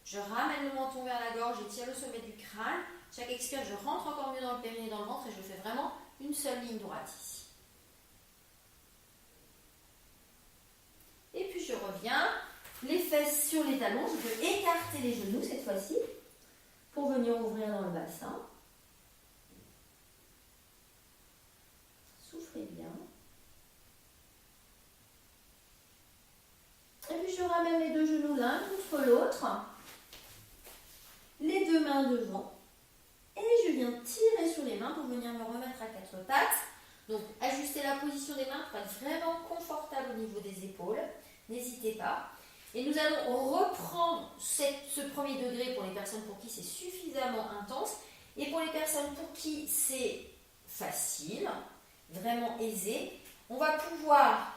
je ramène le menton vers la gorge, j'étire le sommet du crâne. Chaque expire, je rentre encore mieux dans le périnée, dans le ventre et je fais vraiment une seule ligne droite ici. Et puis je reviens, les fesses sur les talons, je peux écarter les genoux cette fois-ci pour venir ouvrir dans le bassin. Soufflez bien. Et puis je ramène les deux genoux l'un contre l'autre, les deux mains devant. Et je viens tirer sur les mains pour venir me remettre à quatre pattes. Donc, ajustez la position des mains pour être vraiment confortable au niveau des épaules. N'hésitez pas. Et nous allons reprendre ce premier degré pour les personnes pour qui c'est suffisamment intense. Et pour les personnes pour qui c'est facile, vraiment aisé, on va pouvoir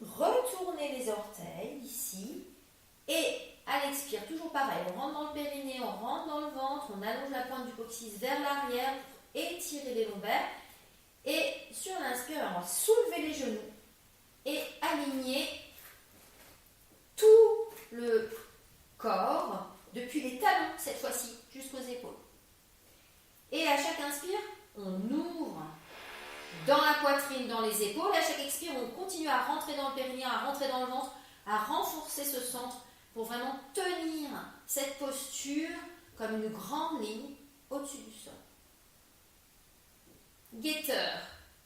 retourner les orteils ici. Et à l'expire, toujours pareil, on rentre dans le périnée, on rentre dans le ventre, on allonge la pointe du coccyx vers l'arrière pour étirer les lombaires. Et sur l'inspire, on va soulever les genoux et aligner tout le corps, depuis les talons cette fois-ci, jusqu'aux épaules. Et à chaque inspire, on ouvre dans la poitrine, dans les épaules. À chaque expire, on continue à rentrer dans le périnée, à rentrer dans le ventre, à renforcer ce centre pour vraiment tenir cette posture comme une grande ligne au-dessus du sol. Guetteur,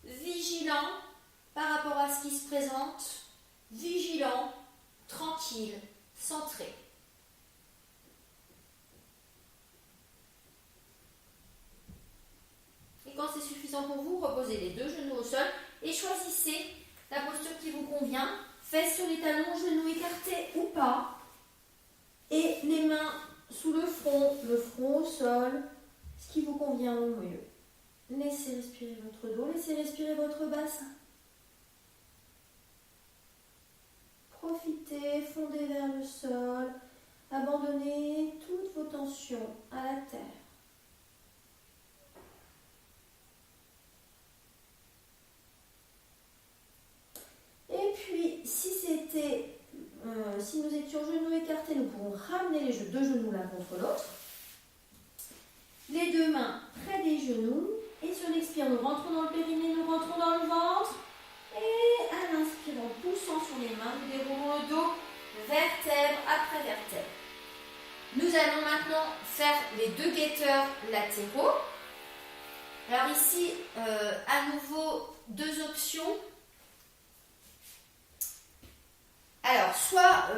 vigilant par rapport à ce qui se présente, vigilant, tranquille, centré. Et quand c'est suffisant pour vous, reposez les deux genoux au sol et choisissez la posture qui vous convient. Fesses sur les talons, genoux écartés ou pas. Et les mains sous le front au sol, ce qui vous convient au mieux. Laissez respirer votre dos, laissez respirer votre bassin. Profitez, fondez vers le sol, abandonnez toutes vos tensions à la terre. Et puis, si nous étions genoux écartés, nous pouvons ramener les deux genoux l'un contre l'autre. Les deux mains près des genoux. Et sur l'expire, nous rentrons dans le périnée, nous rentrons dans le ventre. Et à l'inspire, en poussant sur les mains, nous déroulons le dos vertèbre après vertèbre. Nous allons maintenant faire les deux guetteurs latéraux. Alors ici, à nouveau, deux options. Alors, soit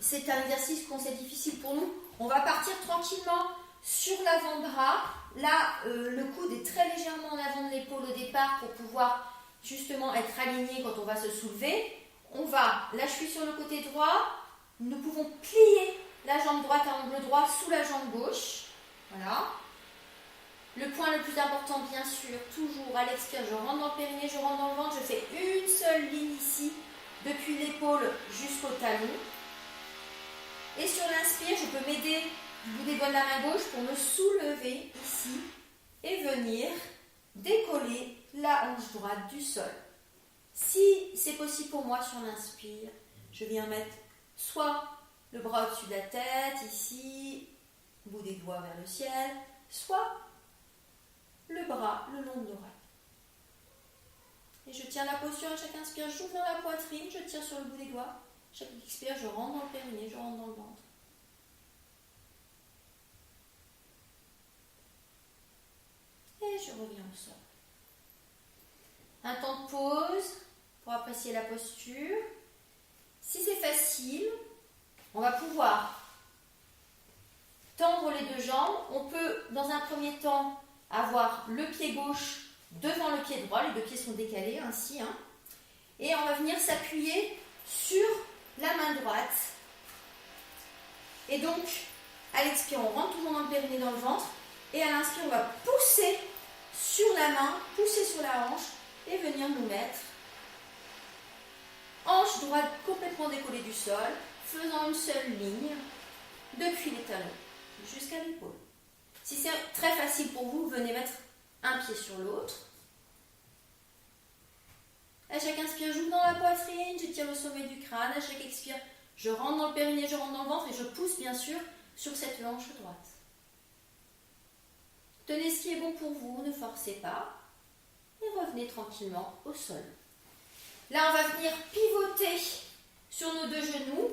c'est un exercice qu'on sait difficile pour nous, on va partir tranquillement sur l'avant-bras. Là, le coude est très légèrement en avant de l'épaule au départ pour pouvoir justement être aligné quand on va se soulever. La cheville sur le côté droit, nous pouvons plier la jambe droite à angle droit sous la jambe gauche. Voilà. Le point le plus important, bien sûr, toujours à l'expire, je rentre dans le périnée, je rentre dans le ventre, je fais une seule ligne ici, depuis l'épaule jusqu'au talon. Et sur l'inspire, je peux m'aider du bout des doigts de la main gauche pour me soulever ici et venir décoller la hanche droite du sol. Si c'est possible pour moi sur l'inspire, je viens mettre soit le bras au-dessus de la tête, ici, bout des doigts vers le ciel, soit le bras le long de l'oreille. Et je tiens la posture à chaque inspire, j'ouvre dans la poitrine, je tire sur le bout des doigts. Chaque expire, je rentre dans le périnée, je rentre dans le ventre. Et je reviens au sol. Un temps de pause pour apprécier la posture. Si c'est facile, on va pouvoir tendre les deux jambes. On peut, dans un premier temps, avoir le pied gauche devant le pied droit. Les deux pieds sont décalés, ainsi. Et on va venir s'appuyer sur la main droite. Et donc, à l'expire, on rentre toujours dans le périnée, dans le ventre. Et à l'inspire, on va pousser sur la main, pousser sur la hanche et venir nous mettre hanche droite complètement décollée du sol, faisant une seule ligne depuis les talons jusqu'à l'épaule. Si c'est très facile pour vous, venez mettre un pied sur l'autre. À chaque inspire, j'ouvre dans la poitrine, je tire le sommet du crâne. À chaque expire, je rentre dans le périnée, je rentre dans le ventre et je pousse bien sûr sur cette hanche droite. Tenez ce qui est bon pour vous, ne forcez pas et revenez tranquillement au sol. Là, on va venir pivoter sur nos deux genoux.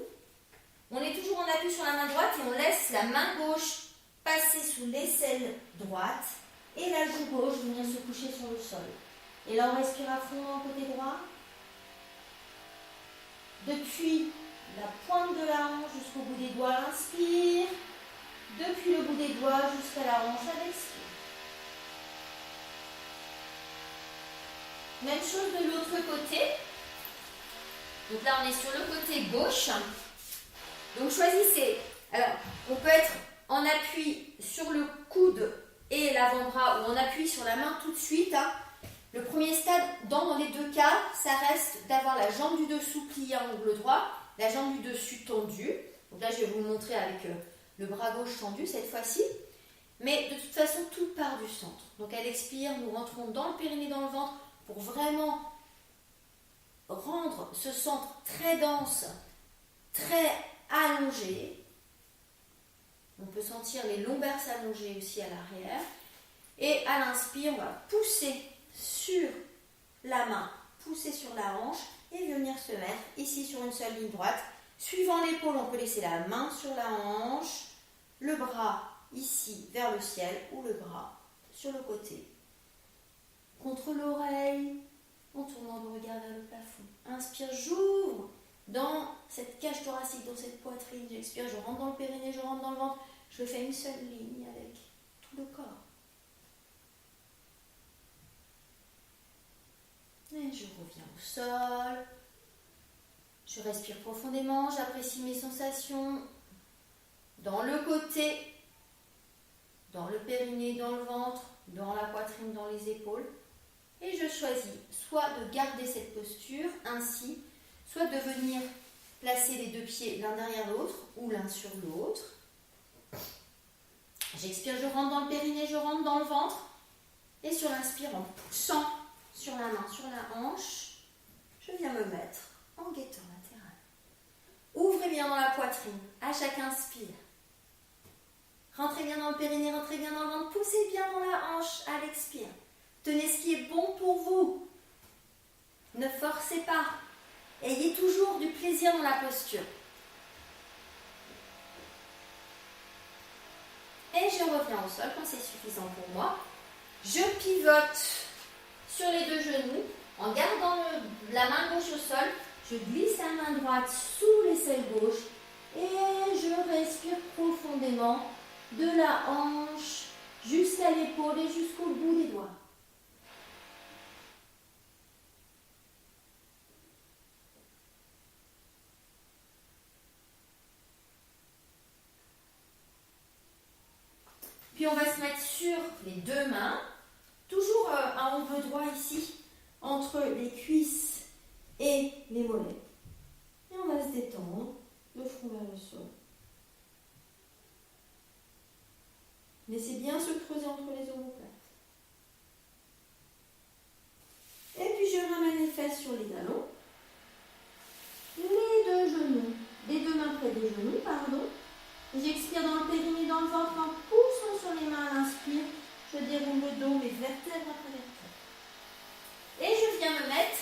On est toujours en appui sur la main droite et on laisse la main gauche passer sous l'aisselle droite et la joue gauche venir se coucher sur le sol. Et là, on respire à fond dans le côté droit. Depuis la pointe de la hanche jusqu'au bout des doigts, inspire. Depuis le bout des doigts jusqu'à la hanche à l'expire. Même chose de l'autre côté. Donc là, on est sur le côté gauche. Donc choisissez. Alors, on peut être en appui sur le coude et l'avant-bras ou on appuie sur la main tout de suite. Le premier stade, dans les deux cas, ça reste d'avoir la jambe du dessous pliée à angle droit, la jambe du dessus tendue. Donc là, je vais vous le montrer avec le bras gauche tendu cette fois-ci. Mais de toute façon, tout part du centre. Donc à l'expire, nous rentrons dans le périnée, dans le ventre, pour vraiment rendre ce centre très dense, très allongé. On peut sentir les lombaires s'allonger aussi à l'arrière. Et à l'inspire, on va pousser sur la main, pousser sur la hanche et venir se mettre ici sur une seule ligne droite. Suivant l'épaule, on peut laisser la main sur la hanche, le bras ici vers le ciel ou le bras sur le côté. Contre l'oreille, en tournant le regard vers le plafond. Inspire, j'ouvre dans cette cage thoracique, dans cette poitrine. J'expire, je rentre dans le périnée, je rentre dans le ventre. Je fais une seule ligne avec tout le corps. Et je reviens au sol. Je respire profondément, j'apprécie mes sensations dans le côté, dans le périnée, dans le ventre. dans la poitrine, dans les épaules. Et je choisis soit de garder cette posture ainsi, soit de venir placer les deux pieds l'un derrière l'autre ou l'un sur l'autre. J'expire, je rentre dans le périnée, je rentre dans le ventre. Et sur l'inspire, en poussant sur la main, sur la hanche, je viens me mettre en guetteur latéral. Ouvrez bien dans la poitrine, à chaque inspire. Rentrez bien dans le périnée, rentrez bien dans le ventre, poussez bien dans la hanche à l'expire. Tenez ce qui est bon pour vous. Ne forcez pas. Ayez toujours du plaisir dans la posture. Et je reviens au sol quand c'est suffisant pour moi. Je pivote sur les deux genoux en gardant la main gauche au sol. Je glisse la main droite sous l'aisselle gauche et je respire profondément de la hanche jusqu'à l'épaule et jusqu'au bout des doigts. Puis on va se mettre sur les deux mains, toujours à angle droit ici, entre les cuisses et les mollets. Et on va se détendre, le front vers le sol. Laissez bien se creuser entre les omoplates. Et puis je ramène les fesses sur les talons. Les deux mains près des genoux, pardon. J'expire dans le périnée, dans le ventre, en poussant sur les mains à l'inspire. Je déroule le dos, mes vertèbres après vertèbres. Et je viens me mettre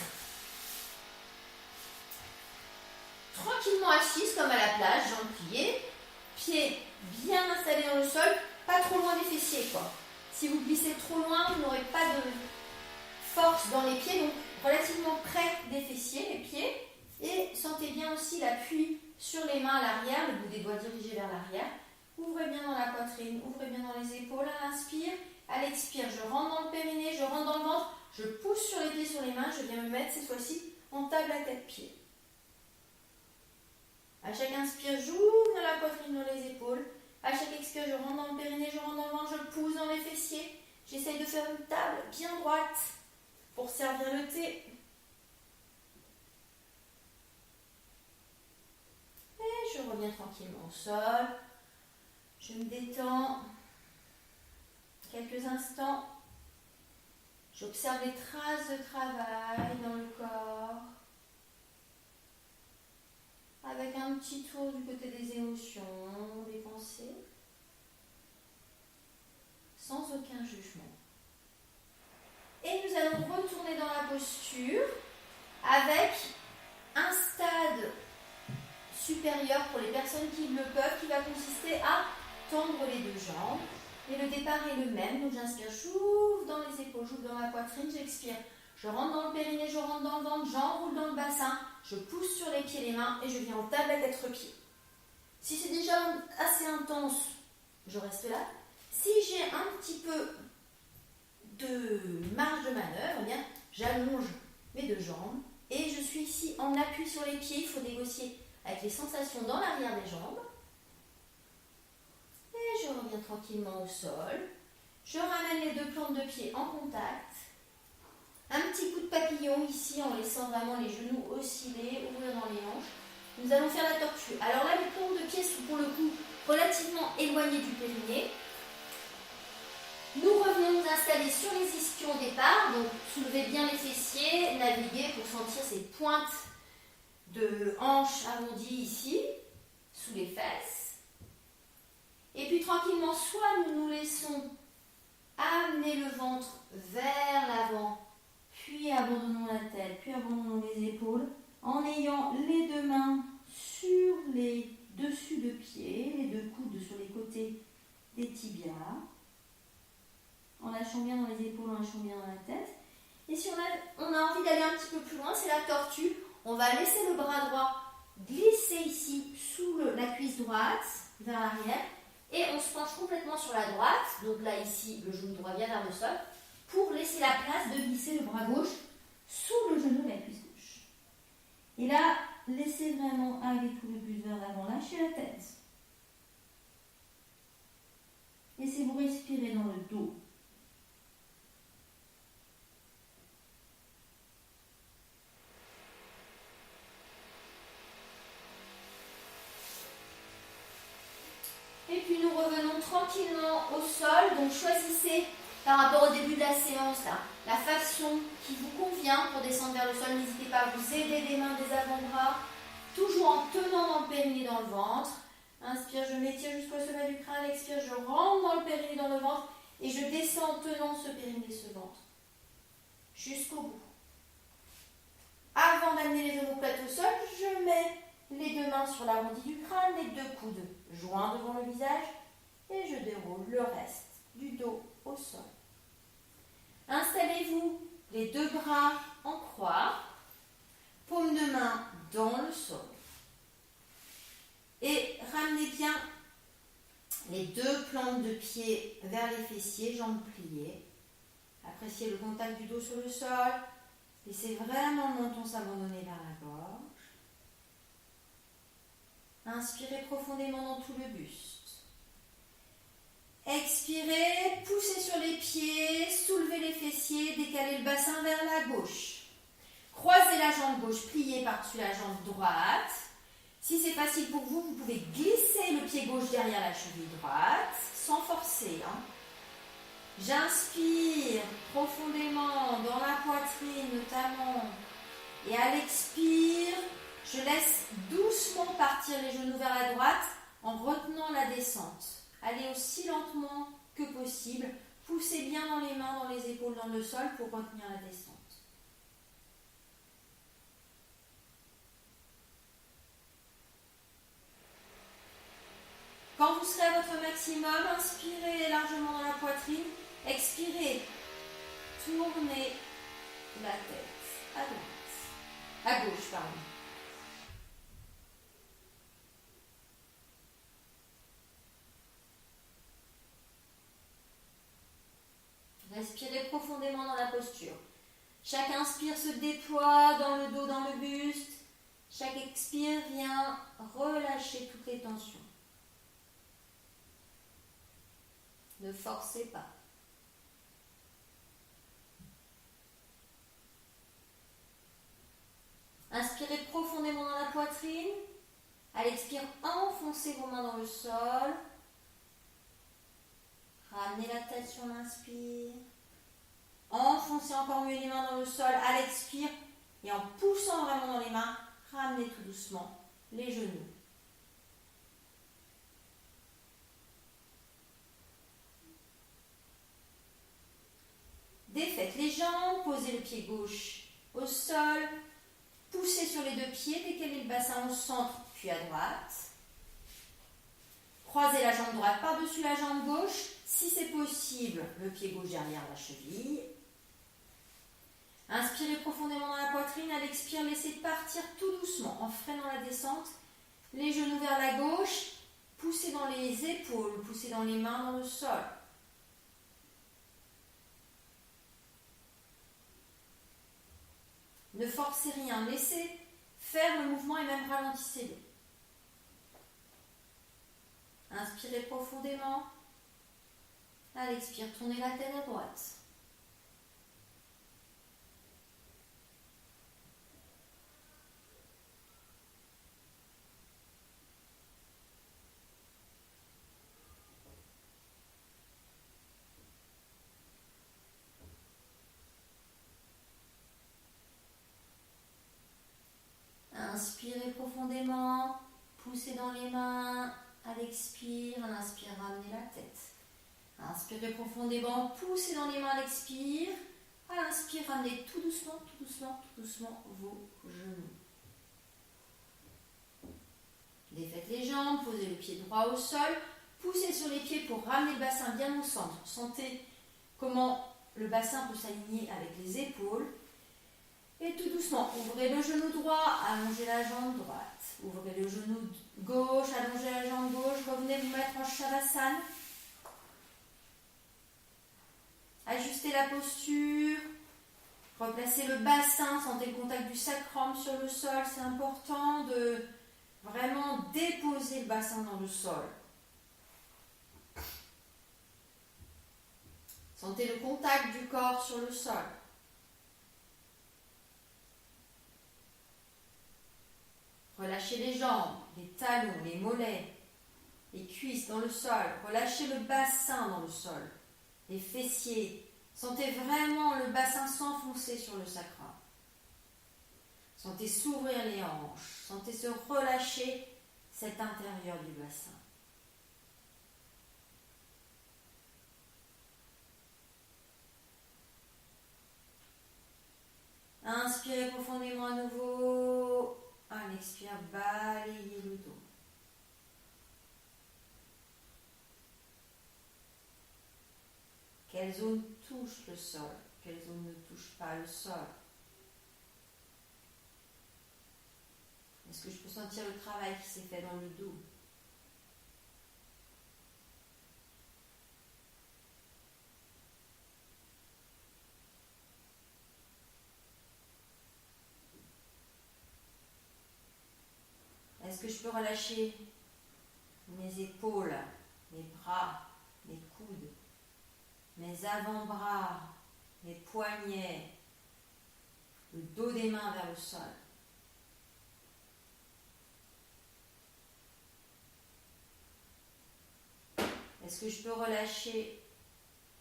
tranquillement assise comme à la plage, jambes pliées, pieds bien installés dans le sol, pas trop loin des fessiers quoi. Si vous glissez trop loin, vous n'aurez pas de force dans les pieds, donc relativement près des fessiers, les pieds. Et sentez bien aussi l'appui sur les mains à l'arrière, le bout des doigts dirigés vers l'arrière. Ouvrez bien dans la poitrine, ouvrez bien dans les épaules à l'inspire. À l'expire, je rentre dans le périnée, je rentre dans le ventre, je pousse sur les pieds, sur les mains, je viens me mettre cette fois-ci en table à 4 pieds. À chaque inspire, j'ouvre dans la poitrine, dans les épaules. À chaque expire, je rentre dans le périnée, je rentre dans le ventre, je pousse dans les fessiers. J'essaye de faire une table bien droite pour servir le thé. Et je reviens tranquillement au sol. Je me détends. Quelques instants. J'observe les traces de travail dans le corps. Avec un petit tour du côté des émotions, des pensées. Sans aucun jugement. Et nous allons retourner dans la posture avec un stade supérieur pour les personnes qui le peuvent, qui va consister à tendre les deux jambes. Et le départ est le même. Donc j'inspire, j'ouvre dans les épaules, j'ouvre dans la poitrine, j'expire. Je rentre dans le périnée, je rentre dans le ventre, j'enroule dans le bassin, je pousse sur les pieds, les mains et je viens en table à 4 pieds. Si c'est déjà assez intense, je reste là. Si j'ai un petit peu de marge de manœuvre, eh bien, j'allonge mes deux jambes et je suis ici en appui sur les pieds. Il faut négocier avec les sensations dans l'arrière des jambes. Et je reviens tranquillement au sol. Je ramène les deux plantes de pied en contact. Un petit coup de papillon ici en laissant vraiment les genoux osciller, ouvrir dans les hanches. Nous allons faire la tortue. Alors là, les plantes de pied sont pour le coup relativement éloignées du périnée. Nous revenons nous installer sur les ischions au départ. Donc soulevez bien les fessiers, naviguez pour sentir ces pointes de hanches arrondies ici, sous les fesses. Et puis tranquillement, soit nous nous laissons amener le ventre vers l'avant, puis abandonnons la tête, puis abandonnons les épaules, en ayant les deux mains sur les dessus de pied, les deux coudes sur les côtés des tibias, en lâchant bien dans les épaules, en lâchant bien dans la tête. Et si on a envie d'aller un petit peu plus loin, c'est la tortue. On va laisser le bras droit glisser ici sous la cuisse droite, vers l'arrière, et on se penche complètement sur la droite, donc là ici le genou droit vient vers le sol, pour laisser la place de glisser le bras gauche sous le genou de la cuisse gauche. Et là, laissez vraiment aller tout le buste vers l'avant, lâchez la tête. Laissez-vous respirer dans le dos. Et puis nous revenons tranquillement au sol. Donc choisissez par rapport au début de la séance là, la façon qui vous convient pour descendre vers le sol. N'hésitez pas à vous aider des mains, des avant-bras, toujours en tenant dans le périnée, dans le ventre. Inspire, je m'étire jusqu'au sommet du crâne. Expire, je rentre dans le périnée, dans le ventre. Et je descends en tenant ce périnée, ce ventre. Jusqu'au bout. Avant d'amener les omoplates au sol, je mets les deux mains sur l'arrondi du crâne, les deux coudes joints devant le visage. Et je déroule le reste du dos au sol. Installez-vous les deux bras en croix, paume de main dans le sol. Et ramenez bien les deux plantes de pied vers les fessiers, jambes pliées. Appréciez le contact du dos sur le sol. Laissez vraiment le menton s'abandonner vers la gorge. Inspirez profondément dans tout le buste. Expirez, poussez sur les pieds, soulevez les fessiers, décalez le bassin vers la gauche. Croisez la jambe gauche, pliez par-dessus la jambe droite. Si c'est facile pour vous, vous pouvez glisser le pied gauche derrière la cheville droite, sans forcer. J'inspire profondément dans la poitrine notamment. Et à l'expire, je laisse doucement partir les genoux vers la droite en retenant la descente. Allez aussi lentement que possible. Poussez bien dans les mains, dans les épaules, dans le sol pour retenir la descente. Quand vous serez à votre maximum, inspirez largement dans la poitrine. Expirez. Tournez la tête à droite. À gauche, pardon. Respirez profondément dans la posture. Chaque inspire se déploie dans le dos, dans le buste. Chaque expire vient relâcher toutes les tensions. Ne forcez pas. Inspirez profondément dans la poitrine. À l'expire, enfoncez vos mains dans le sol. Ramenez la tête sur l'inspire. Enfoncez encore mieux les mains dans le sol à l'expire. Et en poussant vraiment dans les mains, ramenez tout doucement les genoux. Défaites les jambes, posez le pied gauche au sol. Poussez sur les deux pieds, décalez le bassin au centre, puis à droite. Croisez la jambe droite par-dessus la jambe gauche. Si c'est possible, le pied gauche derrière la cheville. Inspirez profondément dans la poitrine. À l'expire, laissez partir tout doucement en freinant la descente. Les genoux vers la gauche. Poussez dans les épaules, poussez dans les mains dans le sol. Ne forcez rien, laissez faire le mouvement et même ralentissez-le. Inspirez profondément. À l'expire, tournez la tête à droite. Inspirez profondément, poussez dans les mains. À l'expire, à l'inspire, ramenez la tête. Inspirez profondément, poussez dans les mains à l'expire. À l'inspire, ramenez tout doucement, tout doucement, tout doucement vos genoux. Défaites les jambes, posez le pied droit au sol. Poussez sur les pieds pour ramener le bassin bien au centre. Sentez comment le bassin peut s'aligner avec les épaules. Et tout doucement, ouvrez le genou droit, allongez la jambe droite. Ouvrez le genou gauche, allongez la jambe gauche. Revenez vous mettre en Shavasana. Ajustez la posture. Replacez le bassin, sentez le contact du sacrum sur le sol. C'est important de vraiment déposer le bassin dans le sol. Sentez le contact du corps sur le sol. Relâchez les jambes, les talons, les mollets. les cuisses dans le sol. Relâchez le bassin dans le sol. Les fessiers. Sentez vraiment le bassin s'enfoncer sur le sacrum. Sentez s'ouvrir les hanches. Sentez se relâcher cet intérieur du bassin. Inspirez profondément à nouveau. À l'expire, balayez le dos. Quelle zone touche le sol? Quelle zone ne touche pas le sol? Est-ce que je peux sentir le travail qui s'est fait dans le dos? Est-ce que je peux relâcher mes épaules, mes bras, mes coudes, mes avant-bras, mes poignets, le dos des mains vers le sol? Est-ce que je peux relâcher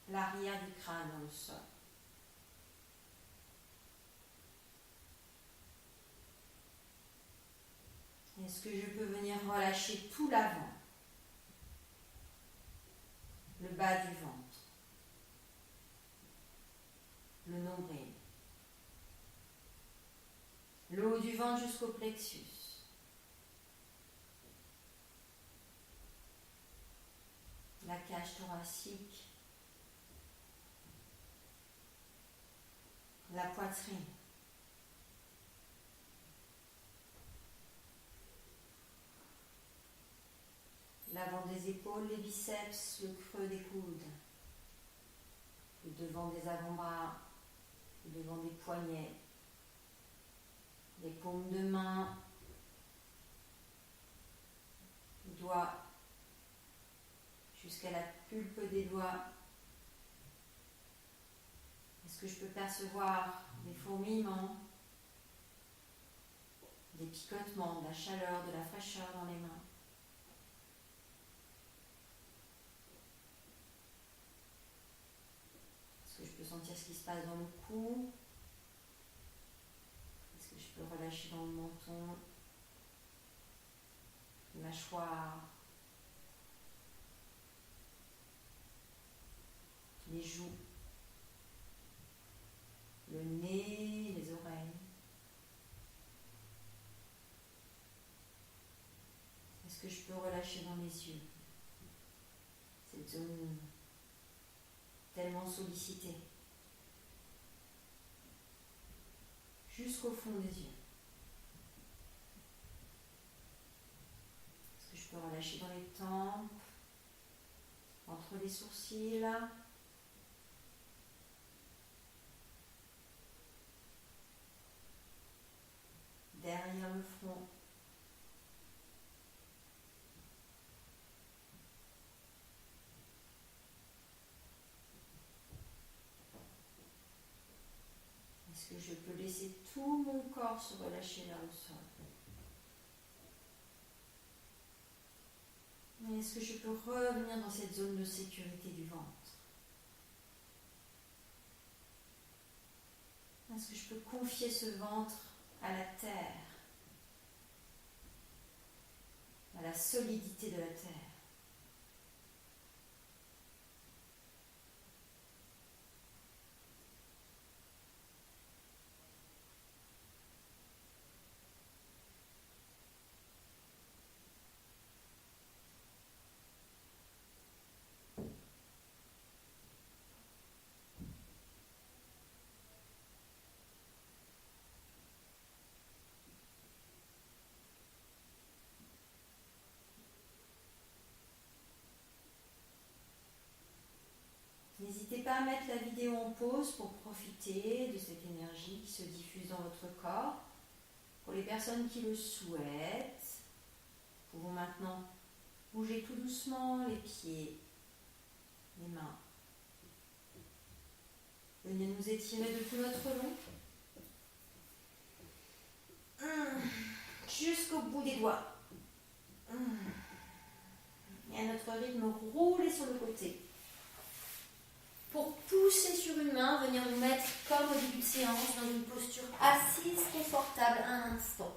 l'arrière du crâne dans le sol? Est-ce que je peux venir relâcher tout l'avant, le bas du ventre, le nombril, le haut du ventre jusqu'au plexus, la cage thoracique, la poitrine, l'avant des épaules, les biceps, le creux des coudes, le devant des avant-bras, le devant des poignets, les paumes de main, les doigts jusqu'à la pulpe des doigts. Est-ce que je peux percevoir des fourmillements, des picotements, de la chaleur, de la fraîcheur dans les mains? Est-ce que je peux sentir ce qui se passe dans le cou? Est-ce que je peux relâcher dans le menton, les mâchoires, les joues, le nez, les oreilles? Est-ce que je peux relâcher dans les yeux, cette zone tellement sollicitée, jusqu'au fond des yeux? Est-ce que je peux relâcher dans les tempes, entre les sourcils, derrière le front? Est-ce que je peux laisser tout mon corps se relâcher vers le sol? Mais est-ce que je peux revenir dans cette zone de sécurité du ventre? Est-ce que je peux confier ce ventre à la terre, à la solidité de la terre? N'hésitez pas à mettre la vidéo en pause pour profiter de cette énergie qui se diffuse dans votre corps. Pour les personnes qui le souhaitent, nous pouvons maintenant bouger tout doucement les pieds, les mains. Venez nous étirer de tout notre long. Jusqu'au bout des doigts. et à notre rythme, rouler sur le côté. Pour pousser sur une main, venir nous mettre, comme au début de séance, dans une posture assise confortable un instant.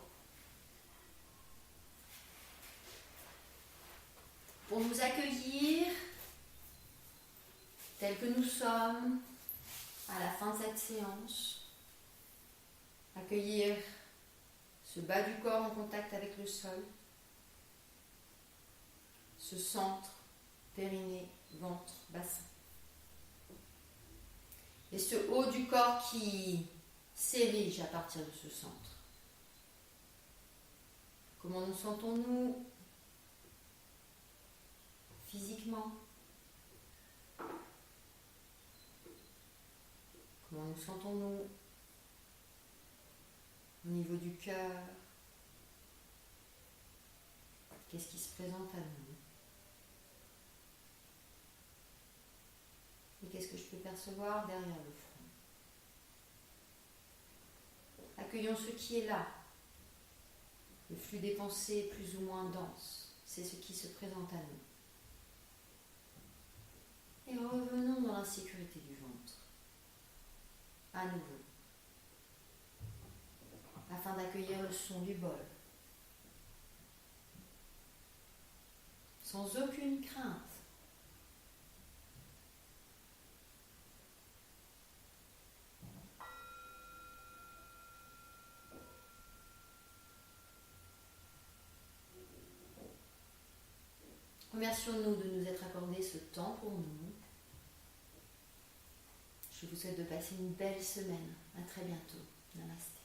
Pour nous accueillir tels que nous sommes à la fin de cette séance, accueillir ce bas du corps en contact avec le sol, ce centre, périnée, ventre, bassin. Et ce haut du corps qui s'érige à partir de ce centre. Comment nous sentons-nous physiquement? Comment nous sentons-nous au niveau du cœur? Qu'est-ce qui se présente à nous? Et qu'est-ce que je peux percevoir derrière le front? Accueillons ce qui est là. Le flux des pensées plus ou moins dense, c'est ce qui se présente à nous. Et revenons dans la sécurité du ventre, à nouveau, afin d'accueillir le son du bol, sans aucune crainte. Remercions-nous de nous être accordé ce temps pour nous. Je vous souhaite de passer une belle semaine. À très bientôt. Namasté.